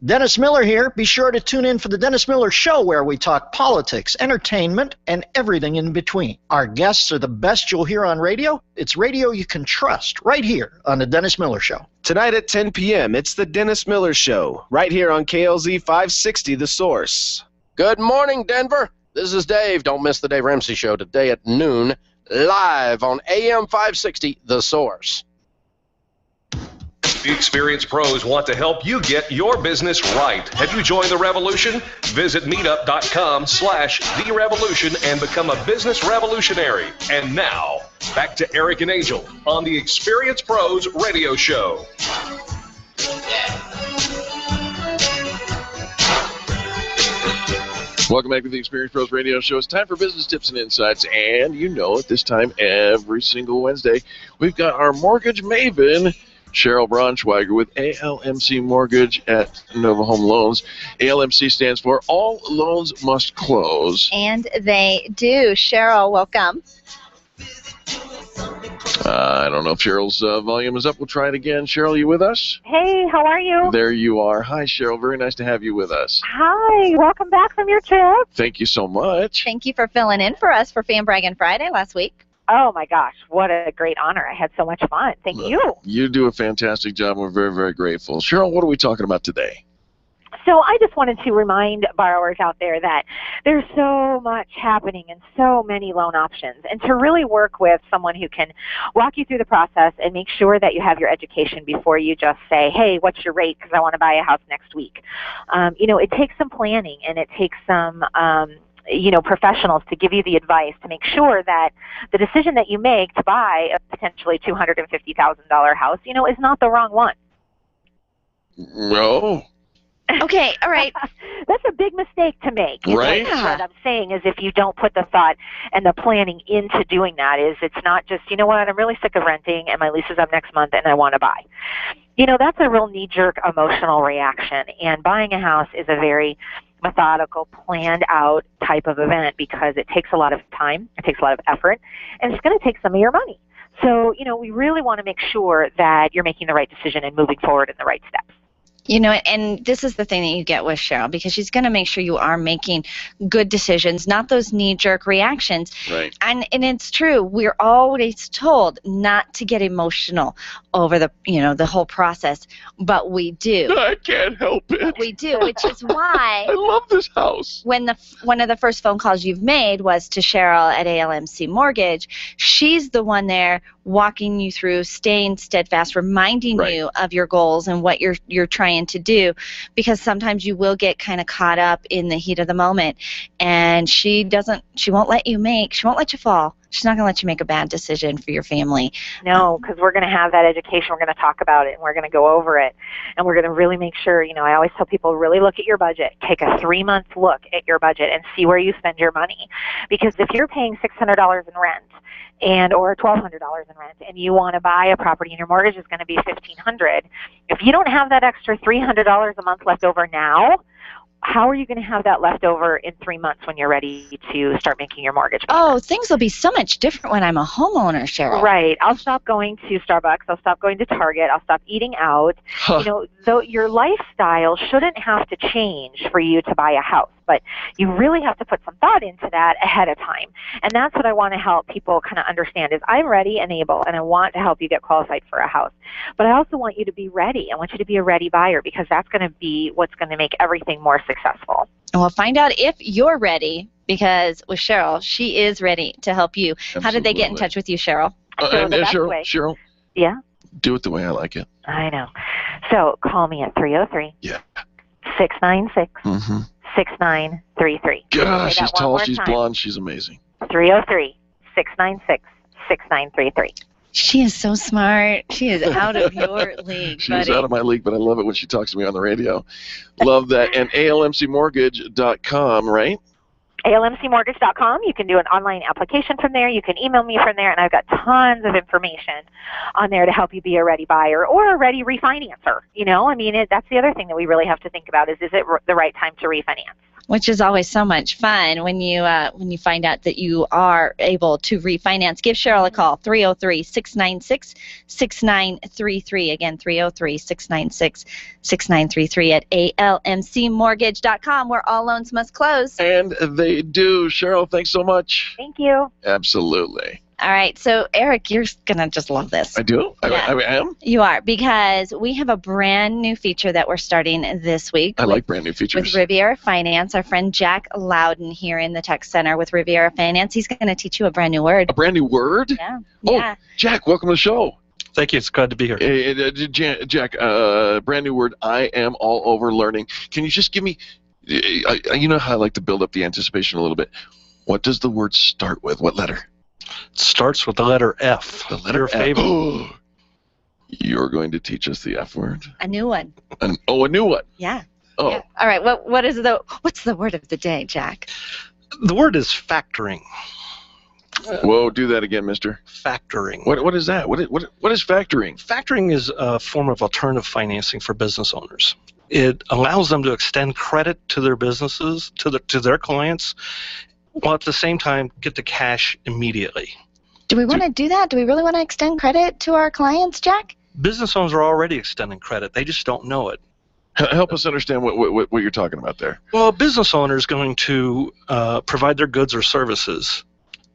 Dennis Miller here. Be sure to tune in for the Dennis Miller Show, where we talk politics, entertainment, and everything in between. Our guests are the best you'll hear on radio. It's radio you can trust right here on the Dennis Miller Show. Tonight at 10 p.m., it's the Dennis Miller Show, right here on KLZ 560, The Source. Good morning, Denver. This is Dave. Don't miss the Dave Ramsey Show today at noon, live on AM 560, The Source. The experienced pros want to help you get your business right. Have you joined the revolution? Visit meetup.com/therevolution and become a business revolutionary. And now, back to Eric and Angel on the Experienced Pros Radio Show. Welcome back to the Experienced Pros Radio Show. It's time for business tips and insights, and you know at this time every single Wednesday, we've got our mortgage maven, Cheryl Braunschweiger with ALMC Mortgage at Nova Home Loans. ALMC stands for All Loans Must Close. And they do. Cheryl, welcome. I don't know if Cheryl's volume is up. We'll try it again. Cheryl, you with us? Hey, how are you? There you are. Hi, Cheryl. Very nice to have you with us. Hi, welcome back from your trip. Thank you so much. Thank you for filling in for us for Fan Bragging Friday last week. Oh, my gosh. What a great honor. I had so much fun. Thank you. You do a fantastic job. We're very, very grateful. Cheryl, what are we talking about today? So I just wanted to remind borrowers out there that there's so much happening and so many loan options, and to really work with someone who can walk you through the process and make sure that you have your education before you just say, hey, what's your rate because I want to buy a house next week. It takes some planning, and it takes some professionals to give you the advice to make sure that the decision that you make to buy a potentially $250,000 house, is not the wrong one. No. Okay, all right. That's a big mistake to make. Right. What I'm saying is if you don't put the thought and the planning into doing that, is it's not just, you know what, I'm really sick of renting and my lease is up next month and I want to buy. That's a real knee-jerk emotional reaction. And buying a house is a very methodical, planned out type of event because it takes a lot of time, it takes a lot of effort, and it's going to take some of your money. So, we really want to make sure that you're making the right decision and moving forward in the right steps. And this is the thing that you get with Cheryl, because she's going to make sure you are making good decisions, not those knee-jerk reactions. Right. And it's true. We're always told not to get emotional over the whole process, but we do. I can't help it. We do, which is why I love this house. When one of the first phone calls you've made was to Cheryl at ALMC Mortgage, she's the one there walking you through, staying steadfast, reminding you of your goals and what you're trying to do, because sometimes you will get kind of caught up in the heat of the moment, and she won't let you fall. She's not going to let you make a bad decision for your family. No, because we're going to have that education. We're going to talk about it, and we're going to go over it, and we're going to really make sure, I always tell people, really look at your budget. Take a 3-month look at your budget and see where you spend your money. Because if you're paying $600 in rent or $1,200 in rent, and you want to buy a property and your mortgage is going to be $1,500, if you don't have that extra $300 a month left over now, how are you going to have that left over in 3 months when you're ready to start making your mortgage payment? Oh, things will be so much different when I'm a homeowner, Cheryl. Right. I'll stop going to Starbucks. I'll stop going to Target. I'll stop eating out. Though your lifestyle shouldn't have to change for you to buy a house, but you really have to put some thought into that ahead of time. And that's what I want to help people kind of understand is I'm ready and able, and I want to help you get qualified for a house. But I also want you to be ready. I want you to be a ready buyer, because that's going to be what's going to make everything more successful. And we'll find out if you're ready, because with Cheryl, she is ready to help you. Absolutely. How did they get in touch with you, Cheryl? Cheryl, yeah, do it the way I like it. I know. So call me at 303 696 6933. Gosh, she's tall, she's blonde, she's amazing. 303 696 6933. She is so smart. She is out of your league, She's out of my league, but I love it when she talks to me on the radio. Love that. And ALMCmortgage.com, right? ALMCmortgage.com. You can do an online application from there. You can email me from there, and I've got tons of information on there to help you be a ready buyer or a ready refinancer. That's the other thing that we really have to think about is it the right time to refinance? Which is always so much fun when you find out that you are able to refinance. Give Cheryl a call, 303-696-6933. Again, 303-696-6933 at ALMCmortgage.com, where all loans must close. And they do. Cheryl, thanks so much. Thank you. Absolutely. All right, so Eric, you're going to just love this. I do? Yeah. I am? You are, because we have a brand new feature that we're starting this week. I like brand new features. With Riviera Finance. Our friend Jack Loudon here in the Tech Center with Riviera Finance. He's going to teach you a brand new word. A brand new word? Yeah. Oh, yeah. Jack, welcome to the show. Thank you. It's glad to be here. Jack, brand new word. I am all over learning. Can you just give me, you know how I like to build up the anticipation a little bit. What does the word start with? What letter? It starts with the letter F. The letter Your F. favorite. You're going to teach us the F word? A new one. A new one? Yeah. Oh. Yeah. All right. What's the word of the day, Jack? The word is factoring. Whoa, do that again, mister. Factoring. What is that? What is factoring? Factoring is a form of alternative financing for business owners. It allows them to extend credit to their businesses, to their clients, while at the same time get the cash immediately. Do we want to do that? Do we really want to extend credit to our clients, Jack? Business owners are already extending credit. They just don't know it. Help us understand what you're talking about there. Well, a business owner is going to provide their goods or services,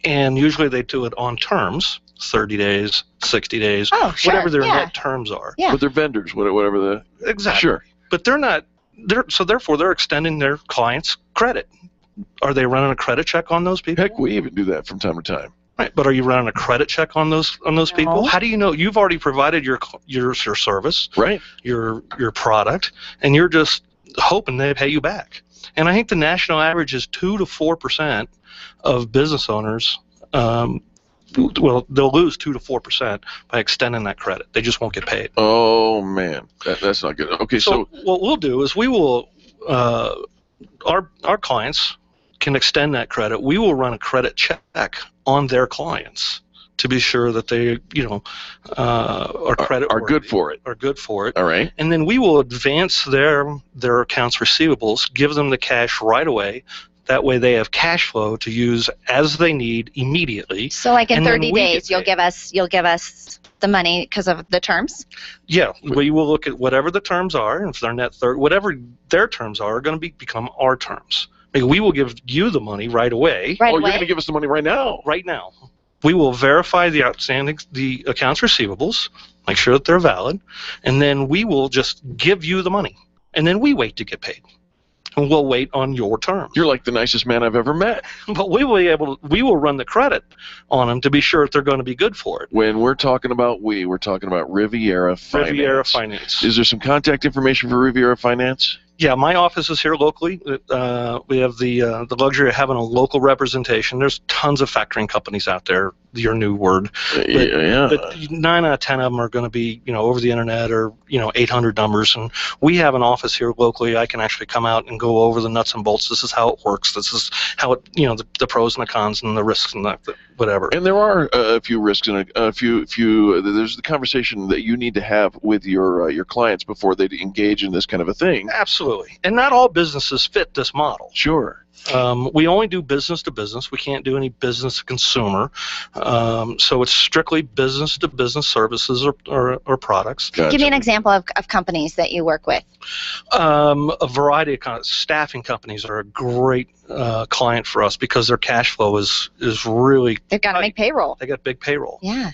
and usually they do it on terms, 30 days, 60 days, whatever their net terms are. Yeah. With their vendors, whatever the... Exactly. Sure. But so therefore they're extending their clients credit. Are they running a credit check on those people? Heck, we even do that from time to time. Right, but are you running a credit check on those people? How do you know? You've already provided your service, right? Your product, and you're just hoping they pay you back. And I think the national average is 2 to 4% of business owners well, they'll lose 2 to 4% by extending that credit. They just won't get paid. Oh man, that's not good. Okay, so what we'll do is we will our clients can extend that credit. We will run a credit check on their clients to be sure that they, are credit are good for it. Are good for it. All right. And then we will advance their accounts receivables, give them the cash right away. That way they have cash flow to use as they need immediately. So like in and 30 days, you'll give us the money because of the terms? Yeah, we will look at whatever the terms are, and if they're net 30, whatever their terms are going to become our terms. I mean, we will give you the money right away. You're going to give us the money right now? Right now. We will verify the accounts receivables, make sure that they're valid, and then we will just give you the money, and then we wait to get paid. And we'll wait on your terms. You're like the nicest man I've ever met. But we will run the credit on them to be sure that they're going to be good for it. When we're talking about we're talking about Riviera Finance. Riviera Finance. Is there some contact information for Riviera Finance? Yeah, my office is here locally. We have the luxury of having a local representation. There's tons of factoring companies out there, your new word. But 9 out of 10 of them are going to be, over the internet or, 800 numbers. And we have an office here locally. I can actually come out and go over the nuts and bolts. This is how it works. This is how it, the pros and the cons and the risks and the whatever. And there are a few risks and a few. There's the conversation that you need to have with your clients before they engage in this kind of a thing. Absolutely. And not all businesses fit this model. Sure. We only do business to business. We can't do any business to consumer. So it's strictly business to business services or products. Gotcha. Give me an example of companies that you work with. A variety of staffing companies are a great client for us because their cash flow is really. They've got to make payroll. They got big payroll. Yeah.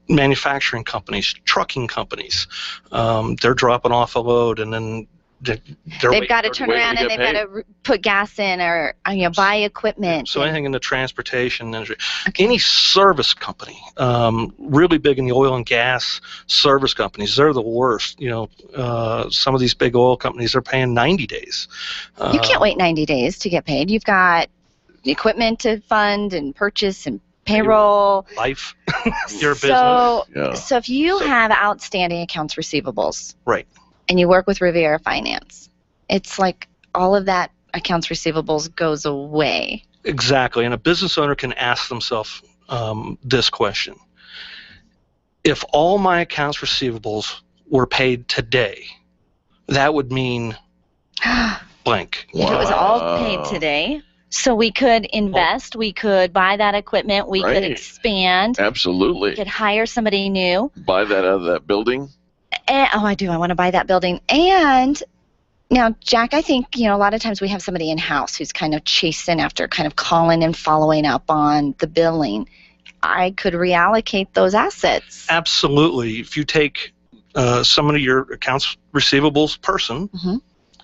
Manufacturing companies, trucking companies, they're dropping off a load and then they've got to turn around and they've got to put gas in or buy equipment. So anything in the transportation industry, any service company, really big in the oil and gas service companies, they're the worst. Some of these big oil companies are paying 90 days. You can't wait 90 days to get paid. You've got equipment to fund and purchase and payroll. Life, your business. Yeah. So if you have outstanding accounts receivables. Right. And you work with Riviera Finance, it's like all of that accounts receivables goes away. Exactly, and a business owner can ask themselves this question. If all my accounts receivables were paid today, that would mean blank. If it was all paid today, so we could invest, we could buy that equipment, we could expand. Absolutely. We could hire somebody new. Buy that out of that building. I do. I want to buy that building. And now, Jack, I think, a lot of times we have somebody in-house who's kind of chasing after, kind of calling and following up on the billing. I could reallocate those assets. Absolutely. If you take somebody, your accounts receivables person,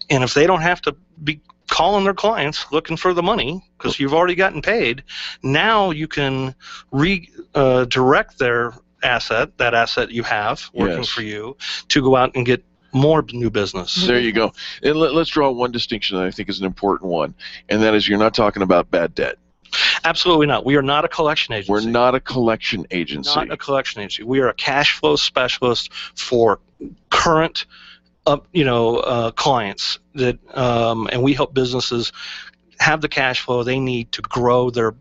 and if they don't have to be calling their clients looking for the money because you've already gotten paid, now you can redirect their that asset you have working for you, to go out and get more new business. There you go. And let's draw one distinction that I think is an important one, and that is you're not talking about bad debt. Absolutely not. We are not a collection agency. We're not a collection agency. Not a collection agency. We are a cash flow specialist for current clients that and we help businesses have the cash flow they need to grow their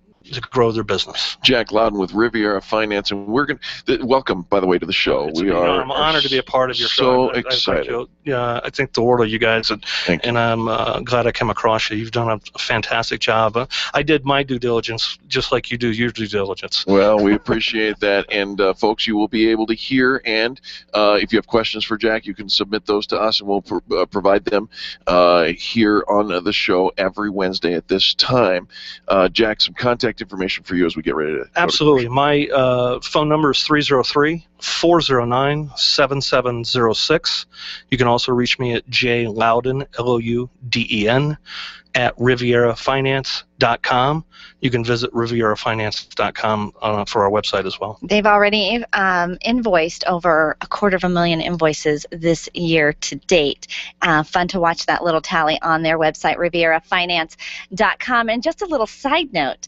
business. Jack Loudon with Riviera Finance, and we're going to welcome, by the way, to the show. I'm honored to be a part of your show. So excited. I think the world of you guys, and I'm glad I came across you. You've done a fantastic job. I did my due diligence just like you do your due diligence. Well, we appreciate that, and folks, you will be able to hear, and if you have questions for Jack, you can submit those to us, and we'll provide them here on the show every Wednesday at this time. Jack, some contact information for you as we get ready to Absolutely. My phone number is 303 409-7706. You can also reach me at jlouden, Louden, at RivieraFinance.com. You can visit RivieraFinance.com for our website as well. They've already invoiced over 250,000 invoices this year to date. Fun to watch that little tally on their website, RivieraFinance.com. And just a little side note,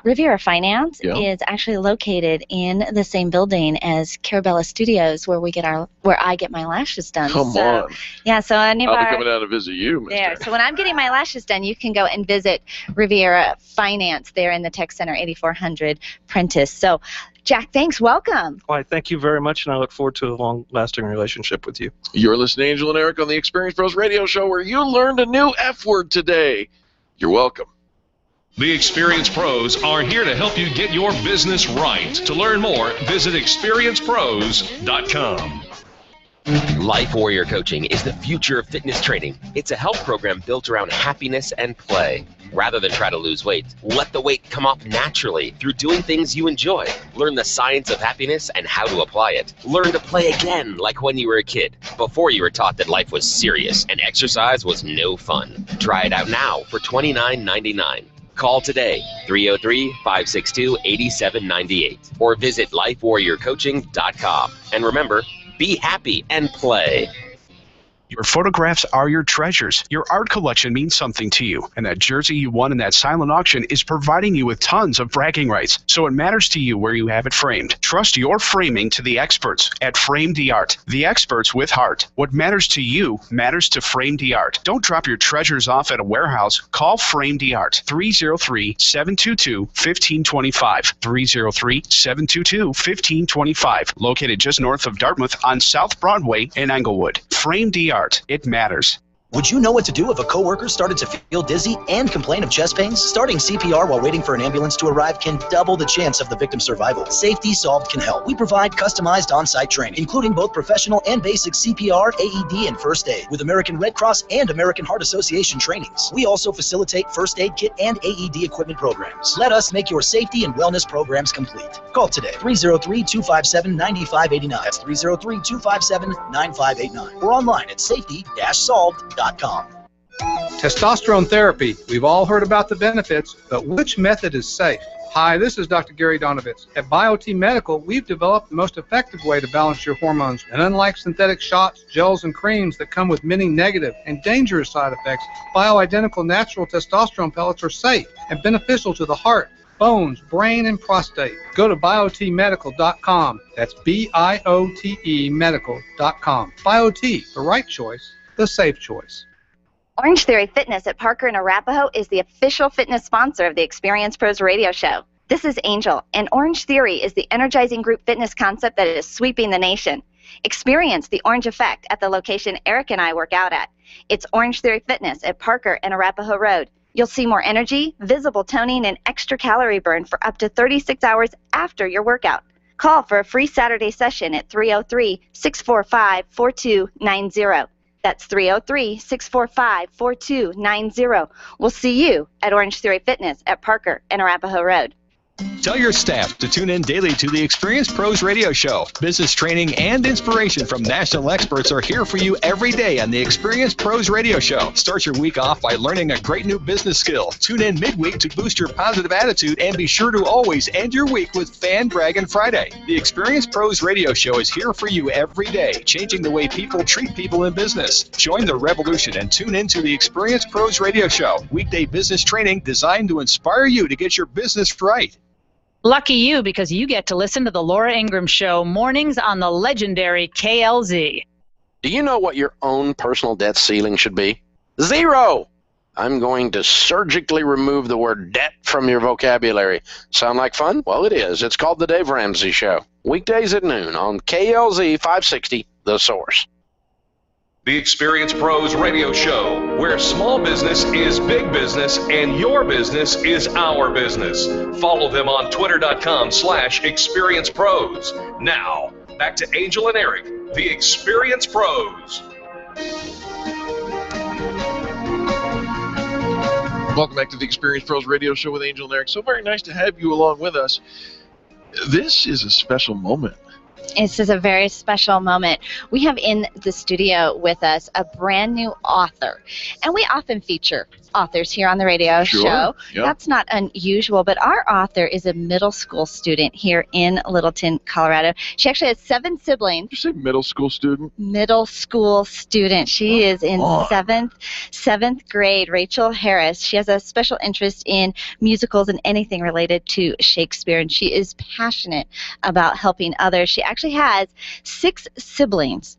Riviera Finance is actually located in the same building as Carabella Studios, where I get my lashes done. Come on. Yeah, so I'll be coming down to visit you, mister. there. So when I'm getting my lashes done, you can go and visit Riviera Finance there in the Tech Center, 8400 Prentice. So, Jack, thanks. Welcome. Why, thank you very much, and I look forward to a long-lasting relationship with you. You're listening to Angel and Eric on the Experience Pros Radio Show, where you learned a new F word today. You're welcome. The Experience Pros are here to help you get your business right. To learn more, visit experiencepros.com. Life Warrior Coaching is the future of fitness training. It's a health program built around happiness and play. Rather than try to lose weight, let the weight come off naturally through doing things you enjoy. Learn the science of happiness and how to apply it. Learn to play again like when you were a kid, before you were taught that life was serious and exercise was no fun. Try it out now for $29.99. Call today, 303-562-8798, or visit lifewarriorcoaching.com. And remember, be happy and play. Your photographs are your treasures. Your art collection means something to you, and that jersey you won in that silent auction is providing you with tons of bragging rights, so it matters to you where you have it framed. Trust your framing to the experts at Frame Art, the experts with heart. What matters to you matters to Frame Art. Don't drop your treasures off at a warehouse. Call Frame Art, 303-722-1525, 303-722-1525, located just north of Dartmouth on South Broadway in Englewood. Frame Art. It matters. Would you know what to do if a coworker started to feel dizzy and complain of chest pains? Starting CPR while waiting for an ambulance to arrive can double the chance of the victim's survival. Safety Solved can help. We provide customized on-site training, including both professional and basic CPR, AED, and first aid, with American Red Cross and American Heart Association trainings. We also facilitate first aid kit and AED equipment programs. Let us make your safety and wellness programs complete. Call today, 303-257-9589. That's 303-257-9589. Or online at safety-solved.com. Testosterone therapy. We've all heard about the benefits, but which method is safe? Hi, this is Dr. Gary Donovitz. At BioT Medical, we've developed the most effective way to balance your hormones. And unlike synthetic shots, gels, and creams that come with many negative and dangerous side effects, bioidentical natural testosterone pellets are safe and beneficial to the heart, bones, brain, and prostate. Go to biotmedical.com. That's BIOTE medical.com. BioT, the right choice, the safe choice. Orange Theory Fitness at Parker and Arapahoe is the official fitness sponsor of the Experience Pros radio show. This is Angel, and Orange Theory is the energizing group fitness concept that is sweeping the nation. Experience the orange effect at the location Eric and I work out at. It's Orange Theory Fitness at Parker and Arapahoe Road. You'll see more energy, visible toning, and extra calorie burn for up to 36 hours after your workout. Call for a free Saturday session at 303-645-4290. That's 303-645-4290. We'll see you at Orange Theory Fitness at Parker and Arapahoe Road. Tell your staff to tune in daily to the Experience Pros Radio Show. Business training and inspiration from national experts are here for you every day on the Experience Pros Radio Show. Start your week off by learning a great new business skill. Tune in midweek to boost your positive attitude, and be sure to always end your week with Fan Bragging Friday. The Experience Pros Radio Show is here for you every day, changing the way people treat people in business. Join the revolution and tune in to the Experience Pros Radio Show. Weekday business training designed to inspire you to get your business right. Lucky you, because you get to listen to the Laura Ingraham Show mornings on the legendary KLZ. Do you know what your own personal debt ceiling should be? 0! I'm going to surgically remove the word debt from your vocabulary. Sound like fun? Well, it is. It's called The Dave Ramsey Show. Weekdays at noon on KLZ 560, The Source. The Experience Pros radio show, where small business is big business and your business is our business. Follow them on twitter.com/experiencepros. Now, back to Angel and Eric, the Experience Pros. Welcome back to the Experience Pros Radio Show with Angel and Eric. So very nice to have you along with us. This is a special moment This is a very special moment. We have in the studio with us a brand new author, and we often feature authors here on the radio show. Yep. That's not unusual, but our author is a middle school student here in Littleton, Colorado. She actually has 7 siblings. Did you say middle school student? Middle school student. She is in seventh grade. Rachel Harris. She has a special interest in musicals and anything related to Shakespeare, and she is passionate about helping others. She actually has 6 siblings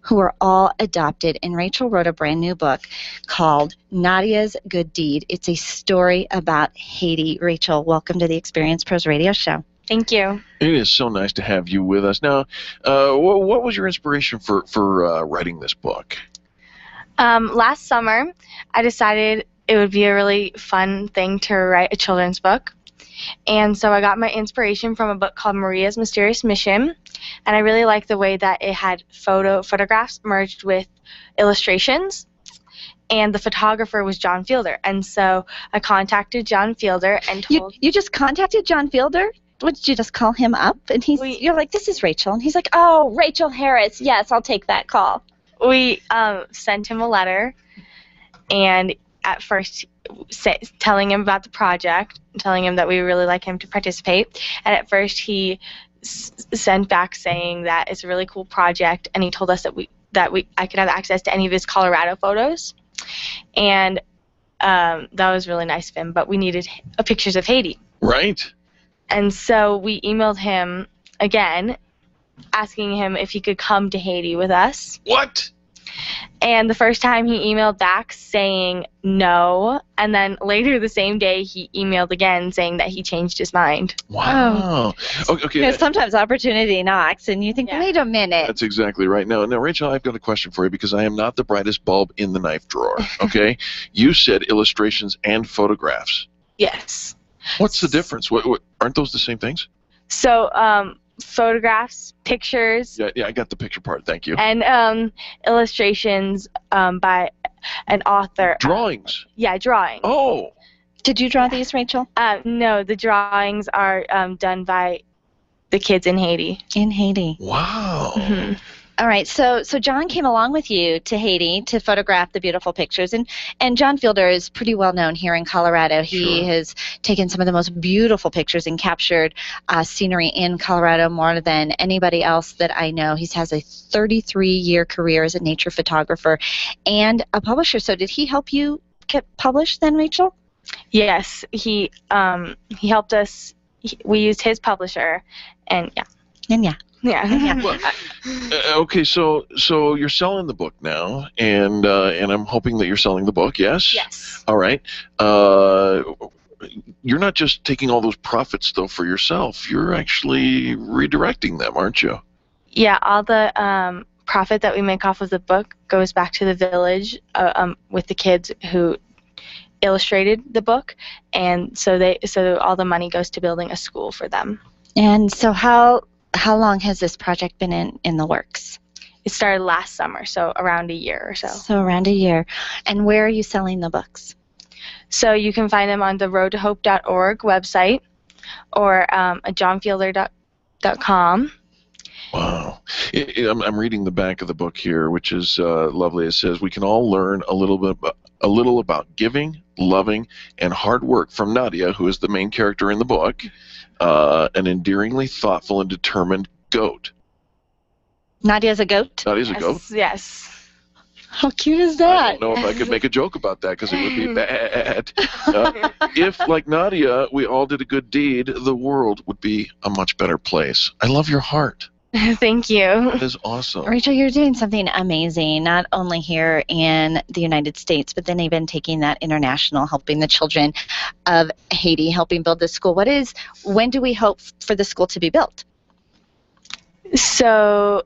who are all adopted, and Rachel wrote a brand new book called Nadia's Good Deed. It's a story about Haiti. Rachel, welcome to the Experience Pros Radio Show. Thank you. It is so nice to have you with us. Now, what was your inspiration for writing this book? Last summer, I decided it would be a really fun thing to write a children's book. And so I got my inspiration from a book called Maria's Mysterious Mission, and I really liked the way that it had photographs merged with illustrations, and the photographer was John Fielder. And so I contacted John Fielder and told... You just contacted John Fielder? What, did you just call him up? And you're like, this is Rachel. And he's like, oh, Rachel Harris. Yes, I'll take that call. We sent him a letter, and at first telling him about the project, telling him that we really like him to participate. And at first he sent back saying that it's a really cool project, and he told us that I could have access to any of his Colorado photos. And that was really nice of him, but we needed pictures of Haiti. Right. And so we emailed him again, asking him if he could come to Haiti with us. What? And the first time he emailed back saying no, and then later the same day he emailed again saying that he changed his mind. Wow. Okay. You know, sometimes opportunity knocks, and you think, wait a minute. That's exactly right. Now, Rachel, I've got a question for you because I am not the brightest bulb in the knife drawer, okay? You said illustrations and photographs. Yes. What's the difference? What aren't those the same things? So, photographs, pictures. Yeah, I got the picture part. Thank you. And illustrations by an author. Drawings. Yeah, drawings. Oh. Did you draw these, Rachel? No, the drawings are done by the kids in Haiti. In Haiti. Wow. Mm-hmm. All right, so John came along with you to Haiti to photograph the beautiful pictures, and John Fielder is pretty well known here in Colorado. He has taken some of the most beautiful pictures and captured scenery in Colorado more than anybody else that I know. He has a 33-year career as a nature photographer and a publisher. So did he help you get published then, Rachel? Yes, he helped us. We used his publisher, and yeah. And yeah. Yeah. Well, okay, so you're selling the book now, and I'm hoping that you're selling the book. Yes. Yes. All right. You're not just taking all those profits though for yourself. You're actually redirecting them, aren't you? Yeah. All the profit that we make off of the book goes back to the village with the kids who illustrated the book, and so all the money goes to building a school for them. And so how long has this project been in the works? It started last summer, so around a year or so. So around a year. And where are you selling the books? So you can find them on the roadtohope.org website or at johnfielder.com. Wow. I'm reading the back of the book here, which is lovely. It says, we can all learn a little about giving, loving, and hard work from Nadia, who is the main character in the book, an endearingly thoughtful and determined goat. Nadia's a goat? Nadia's a goat? Yes. How cute is that? I don't know if I could make a joke about that because it would be bad. If, like Nadia, we all did a good deed, the world would be a much better place. I love your heart. Thank you. That is awesome. Rachel, you're doing something amazing, not only here in the United States, but then even taking that international, helping the children of Haiti, helping build this school. When do we hope for the school to be built? So,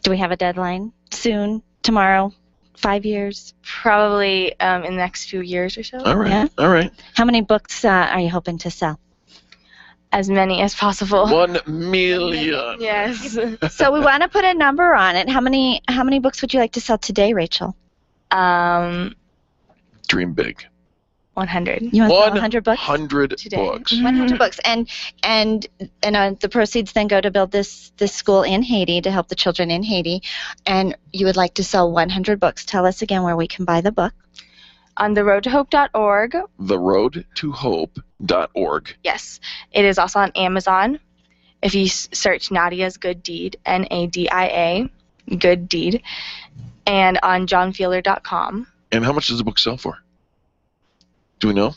do we have a deadline? Soon? Tomorrow? 5 years? Probably in the next few years or so. All right. Yeah? All right. How many books are you hoping to sell? As many as possible. 1 million. Yes. So we want to put a number on it. How many books would you like to sell today, Rachel? Dream big. 100. You want to sell 100 books? 100 Today. books. 100 books, and the proceeds then go to build this school in Haiti to help the children in Haiti. And you would like to sell 100 books. Tell us again where we can buy the book. On theroadtohope.org. Theroadtohope.org. Yes. It is also on Amazon. If you search Nadia's Good Deed, Nadia, Good Deed, and on johnfielder.com. And how much does the book sell for? Do we know?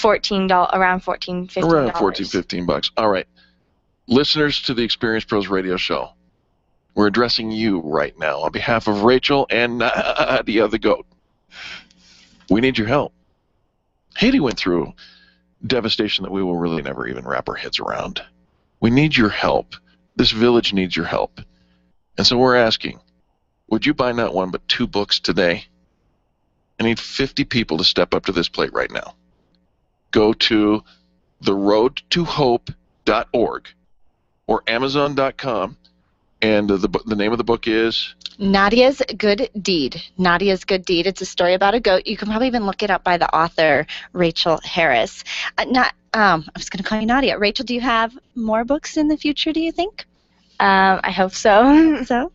Around $14, $15. Around $14-15. All right. Listeners to the Experience Pros radio show, we're addressing you right now on behalf of Rachel and Nadia the goat. We need your help. Haiti went through devastation that we will really never even wrap our heads around. We need your help. This village needs your help. And so we're asking, would you buy not one but 2 books today? I need 50 people to step up to this plate right now. Go to theroadtohope.org or amazon.com, and the name of the book is Nadia's Good Deed. Nadia's Good Deed. It's a story about a goat. You can probably even look it up by the author, Rachel Harris. I was going to call you Nadia. Rachel, do you have more books in the future, do you think? I hope so. So?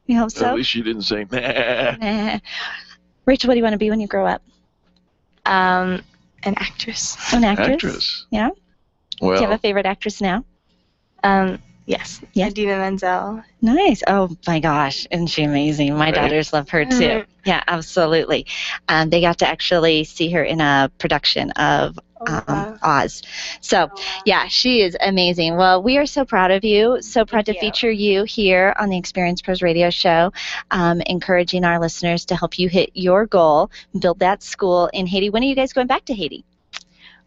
You hope so? At least she didn't say nah. Nah. Rachel, what do you want to be when you grow up? An actress. An actress? Actress. Yeah? Well, do you have a favorite actress now? Yes. Yeah. Idina Menzel. Nice. Oh, my gosh. Isn't she amazing? My daughters love her, too. Yeah, absolutely. They got to actually see her in a production of Oz. So, yeah, she is amazing. Well, we are so proud of you. So proud to feature you here on the Experience Pros radio show, encouraging our listeners to help you hit your goal, build that school in Haiti. When are you guys going back to Haiti?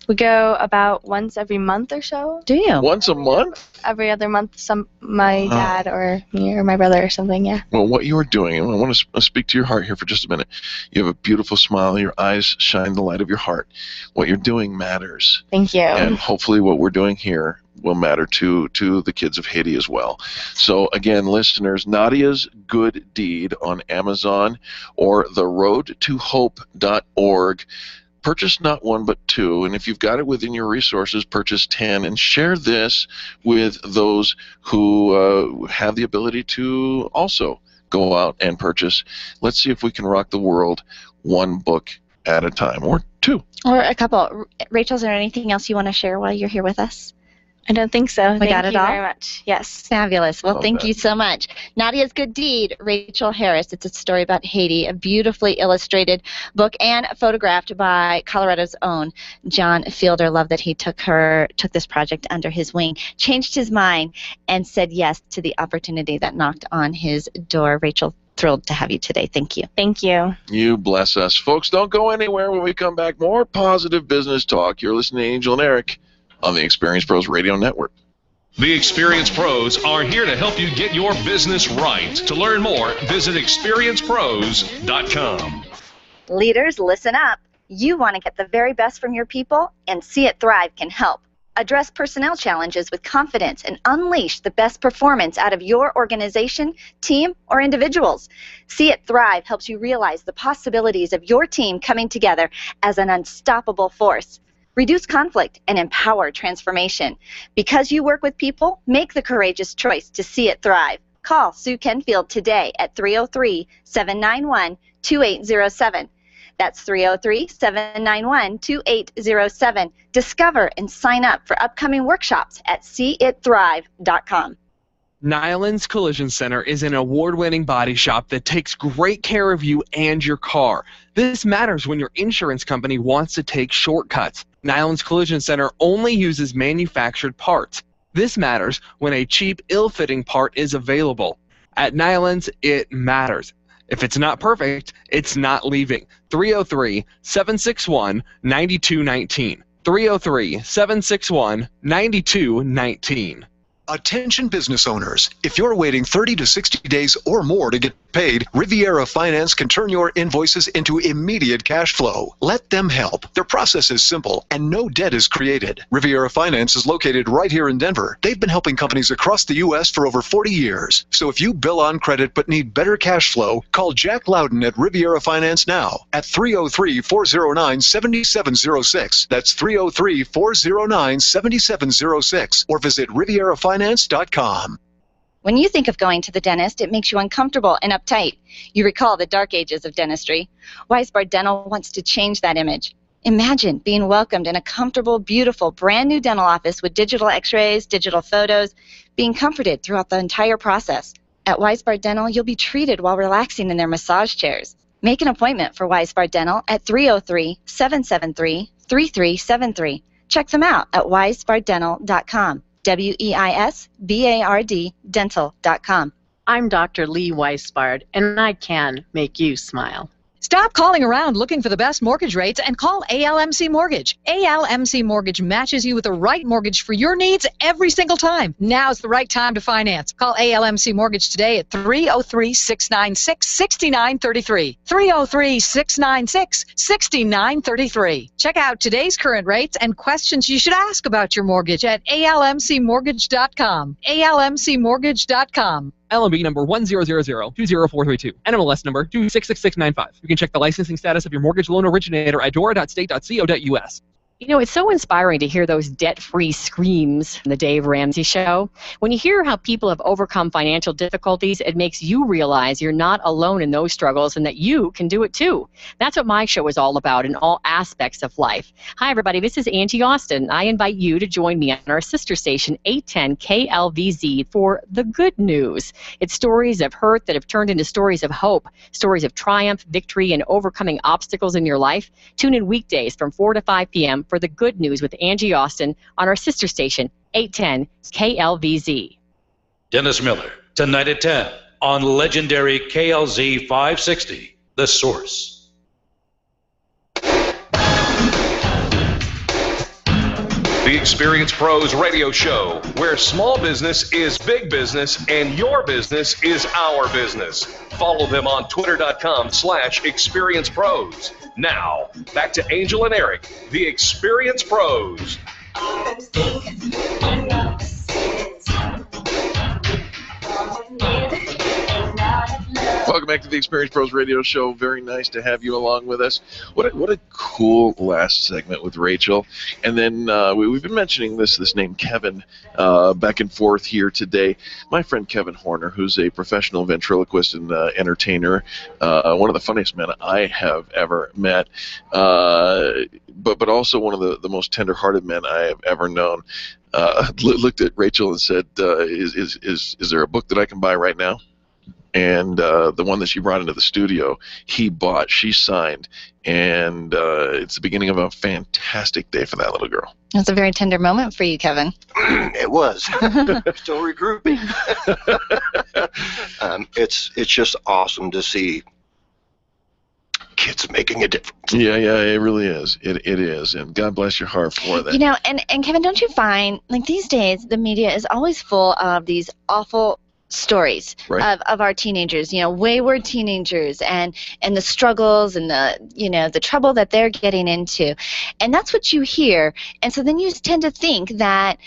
We go about once every month or so. Do you? Once a month? Every other month, my dad or me or my brother or something, yeah. Well, what you're doing, and I want to speak to your heart here for just a minute. You have a beautiful smile. Your eyes shine the light of your heart. What you're doing matters. Thank you. And hopefully what we're doing here will matter to the kids of Haiti as well. So, again, listeners, Nadia's Good Deed on Amazon or theroadtohope.org. Purchase not one but 2, and if you've got it within your resources, purchase 10, and share this with those who have the ability to also go out and purchase. Let's see if we can rock the world 1 book at a time, or 2. Or a couple. Rachel, is there anything else you want to share while you're here with us? I don't think so. We got it all? Thank you very much. Yes. Fabulous. Well, thank you so much. Nadia's Good Deed, Rachel Harris. It's a story about Haiti, a beautifully illustrated book and photographed by Colorado's own John Fielder. Love that he took this project under his wing, changed his mind, and said yes to the opportunity that knocked on his door. Rachel, thrilled to have you today. Thank you. Thank you. You bless us. Folks, don't go anywhere. When we come back, more positive business talk. You're listening to Angel and Eric on the Experience Pros Radio Network. The Experience Pros are here to help you get your business right. To learn more, visit experiencepros.com. Leaders, listen up. You want to get the very best from your people, and See It Thrive can help. Address personnel challenges with confidence and unleash the best performance out of your organization, team, or individuals. See It Thrive helps you realize the possibilities of your team coming together as an unstoppable force. Reduce conflict and empower transformation. Because you work with people, make the courageous choice to See It Thrive. Call Sue Kenfield today at 303-791-2807. That's 303-791-2807. Discover and sign up for upcoming workshops at seeitthrive.com. Nyland's Collision Center is an award-winning body shop that takes great care of you and your car. This matters when your insurance company wants to take shortcuts. Nyland's Collision Center only uses manufactured parts. This matters when a cheap, ill-fitting part is available. At Nyland's, it matters. If it's not perfect, it's not leaving. 303-761-9219. 303-761-9219. Attention business owners, if you're waiting 30 to 60 days or more to get get paid, Riviera Finance can turn your invoices into immediate cash flow. Let them help. Their process is simple and no debt is created. Riviera Finance is located right here in Denver. They've been helping companies across the U.S. for over 40 years. So if you bill on credit but need better cash flow, call Jack Loudon at Riviera Finance now at 303-409-7706. That's 303-409-7706. Or visit rivierafinance.com. When you think of going to the dentist, it makes you uncomfortable and uptight. You recall the dark ages of dentistry. Weisbard Dental wants to change that image. Imagine being welcomed in a comfortable, beautiful, brand new dental office with digital x-rays, digital photos, being comforted throughout the entire process. At Weisbard Dental, you'll be treated while relaxing in their massage chairs. Make an appointment for Weisbard Dental at 303-773-3373. Check them out at weisbarddental.com. WEISBARD dental.com. I'm Dr. Lee Weisbard, and I can make you smile. Stop calling around looking for the best mortgage rates and call ALMC Mortgage. ALMC Mortgage matches you with the right mortgage for your needs every single time. Now's the right time to finance. Call ALMC Mortgage today at 303-696-6933. 303-696-6933. Check out today's current rates and questions you should ask about your mortgage at almcmortgage.com. almcmortgage.com. LMB number 100020432, NMLS number 266695. You can check the licensing status of your mortgage loan originator at dora.state.co.us. You know, it's so inspiring to hear those debt-free screams in the Dave Ramsey Show. When you hear how people have overcome financial difficulties, it makes you realize you're not alone in those struggles and that you can do it too. That's what my show is all about in all aspects of life. Hi, everybody. This is Angie Austin. I invite you to join me on our sister station, 810 KLVZ, for The Good News. It's stories of hurt that have turned into stories of hope, stories of triumph, victory, and overcoming obstacles in your life. Tune in weekdays from 4 to 5 p.m. for The Good News with Angie Austin on our sister station, 810 KLVZ. Dennis Miller, tonight at 10 on legendary KLZ 560, The Source. The Experience Pros radio show, where small business is big business and your business is our business. Follow them on twitter.com/experiencepros. Now, back to Angel and Eric, the Experience Pros. Welcome back to the Experience Pros Radio Show. Very nice to have you along with us. What a cool last segment with Rachel. And then we've been mentioning this name Kevin back and forth here today. My friend Kevin Horner, who's a professional ventriloquist and entertainer, one of the funniest men I have ever met, but also one of the most tender-hearted men I have ever known. Looked at Rachel and said, "Is there a book that I can buy right now?" And the one that she brought into the studio, he bought, she signed, and it's the beginning of a fantastic day for that little girl. That's a very tender moment for you, Kevin. It was. Still regrouping. It's just awesome to see kids making a difference. Yeah, it really is. It is, and God bless your heart for that. You know, and Kevin, don't you find, like these days, the media is always full of these awful stories of our teenagers, wayward teenagers and the struggles and the trouble that they're getting into. And that's what you hear. And so then you tend to think that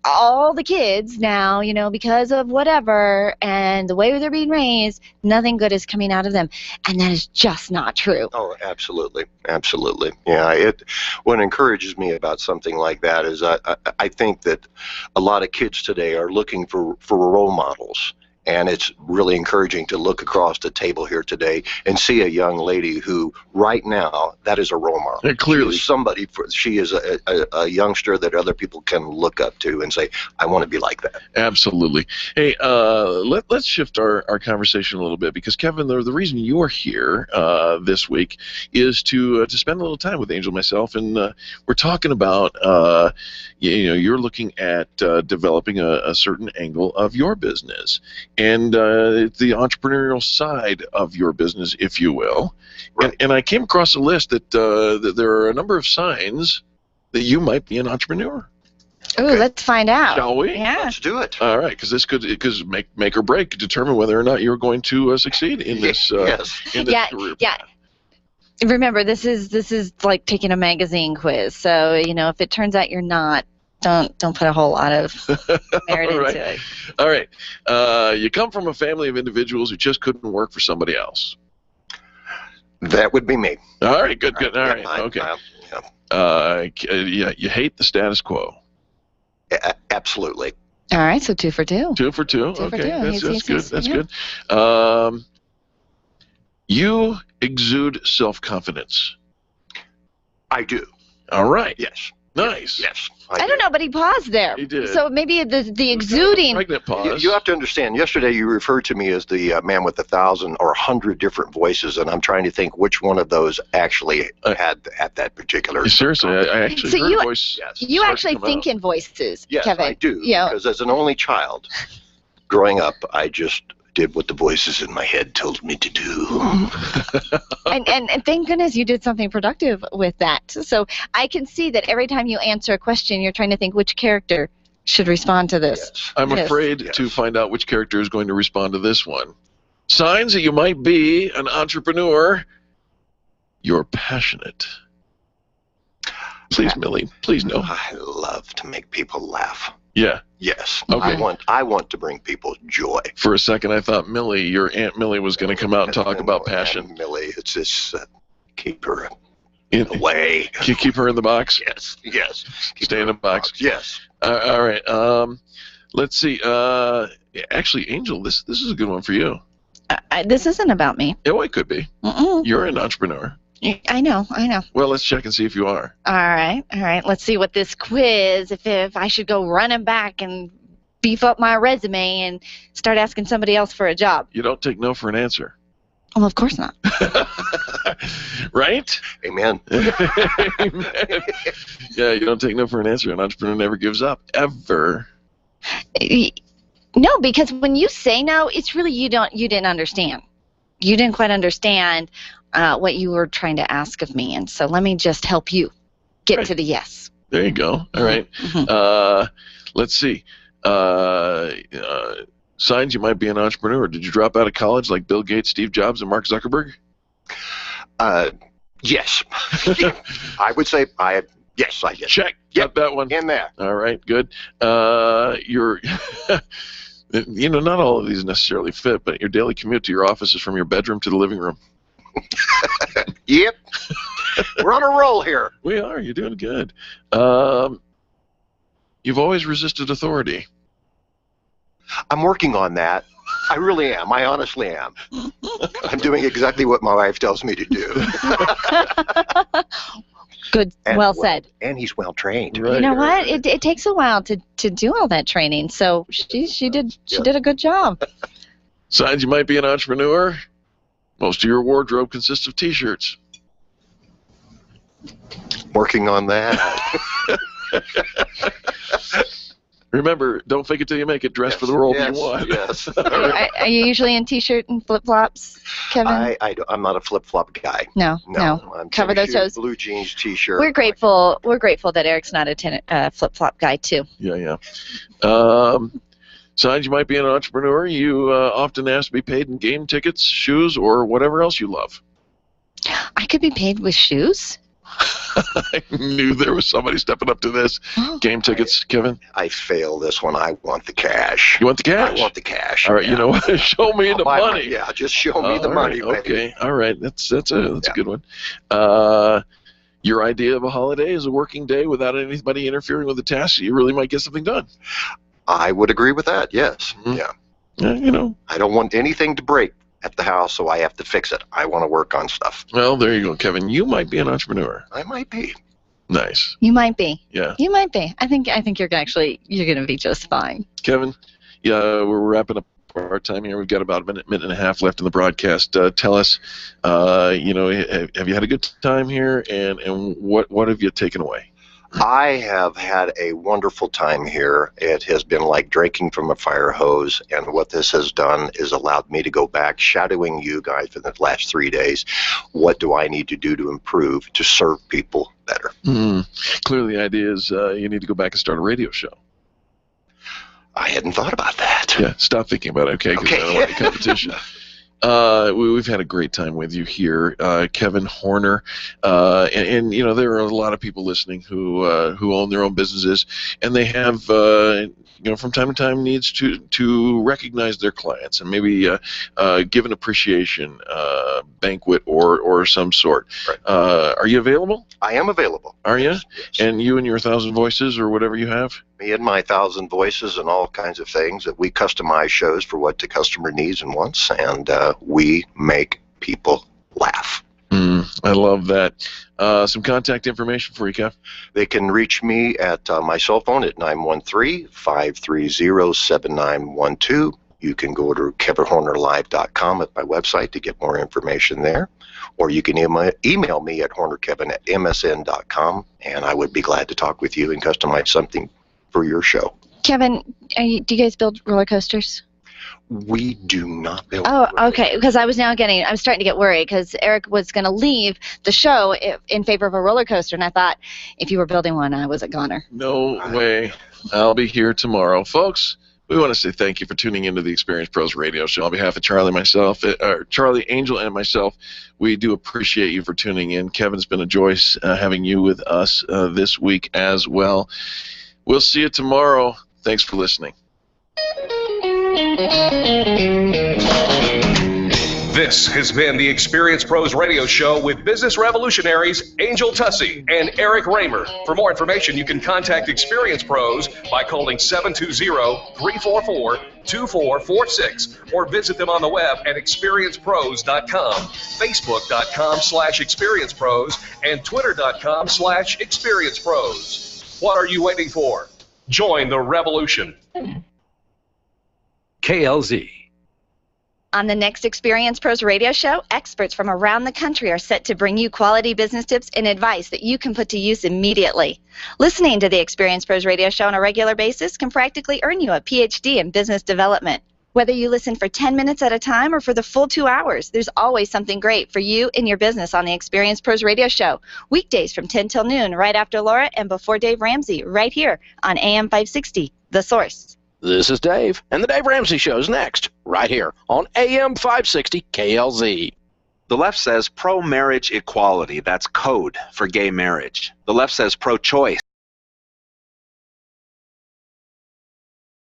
all the kids now, because of whatever and the way they're being raised, nothing good is coming out of them. And that is just not true. Oh, absolutely. Absolutely. Yeah, what encourages me about something like that is I think that a lot of kids today are looking for role models. And it's really encouraging to look across the table here today and see a young lady who, right now, that is a role model. Yeah, clearly. She is a youngster that other people can look up to and say, I want to be like that. Absolutely. Hey, let's shift our conversation a little bit, because, Kevin, the reason you're here this week is to spend a little time with Angel and myself, and we're talking about, you're looking at developing a certain angle of your business. And the entrepreneurial side of your business, if you will. Right. And I came across a list that there are a number of signs that you might be an entrepreneur. Ooh, let's find out. Shall we? Yeah. Let's do it. All right, because this could make or break, determine whether or not you're going to succeed in this. Yes. In this Yeah, career yeah. path. Remember, this is like taking a magazine quiz. So, if it turns out you're not, don't put a whole lot of merit All right. into it. All right. You come from a family of individuals who just couldn't work for somebody else. That would be me. All right, good. All right, okay. Yeah. You hate the status quo. Absolutely. All right, so 2 for 2. 2 for 2. Two for Okay, two. that's good. That's yeah. good. You exude self-confidence. I do. All right. Yes. Nice. Yes. I don't know, but he paused there. He did. So maybe the exuding. Pregnant pause. You have to understand, yesterday you referred to me as the man with 1,000 or 100 different voices, and I'm trying to think which one of those actually had at that particular. Seriously, I actually So heard you, a voice. you start actually to come think out. in voices, Yes, Kevin. I do. Yeah. Because as an only child, growing up, I just did what the voices in my head told me to do. and thank goodness you did something productive with that. So I can see that every time you answer a question, you're trying to think which character should respond to this. Yes. I'm afraid to find out which character is going to respond to this one. Signs that you might be an entrepreneur. You're passionate. Please, Millie. Please, no. I love to make people laugh. Yeah. Yes. Okay. I want to bring people joy. For a second, I thought Millie, your Aunt Millie, was going to come out and talk about passion. And Millie, it's just keep her In, away. you keep her in the box? Yes. Yes. Stay in the box. Yes. All right. Let's see. Actually, Angel, this is a good one for you. This isn't about me. Oh, it could be. Mm-mm. You're an entrepreneur. I know. Well, let's check and see if you are. All right. Let's see what this quiz, if I should go running back and beef up my resume and start asking somebody else for a job. You don't take no for an answer. Well, of course not. Right? Amen. Amen. Yeah, you don't take no for an answer. An entrepreneur never gives up, ever. No, because when you say no, it's really you didn't understand. You didn't quite understand what you were trying to ask of me, and so let me just help you get to the yes. There you go. All right. Let's see. Signs you might be an entrepreneur. Did you drop out of college like Bill Gates, Steve Jobs, and Mark Zuckerberg? Yes. I would say yes, I did. Check. Got that one. In there. All right, good. You're, not all of these necessarily fit, but your daily commute to your office is from your bedroom to the living room. Yep. We're on a roll here. We are. You're doing good. You've always resisted authority. I'm working on that. I really am. I honestly am. I'm doing exactly what my wife tells me to do. Good. Well said. And he's well trained. Right. You know what? It takes a while to do all that training. So she did a good job. Signs you might be an entrepreneur. Most of your wardrobe consists of T-shirts. Working on that. Remember, don't fake it till you make it. Dress for the world you want. Yes. Are you usually in T-shirt and flip-flops, Kevin? I'm not a flip-flop guy. No. I'm Cover those toes. Blue jeans, T-shirt. We're grateful that Eric's not a flip-flop guy too. Yeah. Signs you might be an entrepreneur. You often ask to be paid in game tickets, shoes, or whatever else you love. I could be paid with shoes? I knew there was somebody stepping up to this. Game tickets, Kevin? I fail this one. I want the cash. You want the cash? I want the cash. All right, you know what? Show me the buy money. Yeah, just show me the money. Right, okay, all right. That's a good one. Your idea of a holiday is a working day without anybody interfering with the task. You really might get something done. I would agree with that, yes. Mm-hmm. Yeah. I don't want anything to break at the house, so I have to fix it. I want to work on stuff. Well, there you go, Kevin. You might be an entrepreneur. I might be. Nice. You might be. Yeah. You might be. I think you're going to be just fine. Kevin, we're wrapping up our time here. We've got about a minute and a half left in the broadcast. Tell us, have you had a good time here, and what have you taken away? I have had a wonderful time here. It has been like drinking from a fire hose, and what this has done is allowed me to go back shadowing you guys for the last 3 days. What do I need to do to improve to serve people better? Clearly the idea is you need to go back and start a radio show. I hadn't thought about that. Yeah, stop thinking about it, okay? Because I don't want any competition. We've had a great time with you here, Kevin Horner, and you know there are a lot of people listening who own their own businesses, and they have from time to time needs to recognize their clients and maybe give an appreciation banquet or some sort. Right. Are you available? I am available. Are you? Yes. And you and your 1,000 voices or whatever you have? Me and my 1,000 voices and all kinds of things that we customize shows for what the customer needs and wants, and we make people laugh. I love that. Some contact information for you, Kev. They can reach me at my cell phone at 913-530-7912. You can go to kevinhornerlive.com at my website to get more information there. Or you can email me at hornerkevin@msn.com, and I would be glad to talk with you and customize something for your show. Kevin, do you guys build roller coasters? We do not build. Oh, okay. Because I'm starting to get worried because Eric was going to leave the show in favor of a roller coaster, and I thought if you were building one, I was a goner. No way. I'll be here tomorrow, folks. We want to say thank you for tuning into the Experience Pros Radio Show. On behalf of Charlie, Angel, and myself, we do appreciate you for tuning in. Kevin, it's been a joy having you with us this week as well. We'll see you tomorrow. Thanks for listening. This has been the Experience Pros Radio Show with business revolutionaries Angel Tuccy and Eric Reamer. For more information, you can contact Experience Pros by calling 720-344-2446 or visit them on the web at experiencepros.com, facebook.com/experiencepros, and twitter.com/experiencepros. What are you waiting for? Join the revolution. KLZ. On the next Experience Pros Radio Show, experts from around the country are set to bring you quality business tips and advice that you can put to use immediately. Listening to the Experience Pros Radio Show on a regular basis can practically earn you a PhD in business development. Whether you listen for 10 minutes at a time or for the full 2 hours, there's always something great for you and your business on the Experience Pros Radio Show. Weekdays from 10 till noon, right after Laura and before Dave Ramsey, right here on AM 560, The Source. This is Dave, and the Dave Ramsey Show's next, right here on AM 560 KLZ. The left says pro-marriage equality. That's code for gay marriage. The left says pro-choice.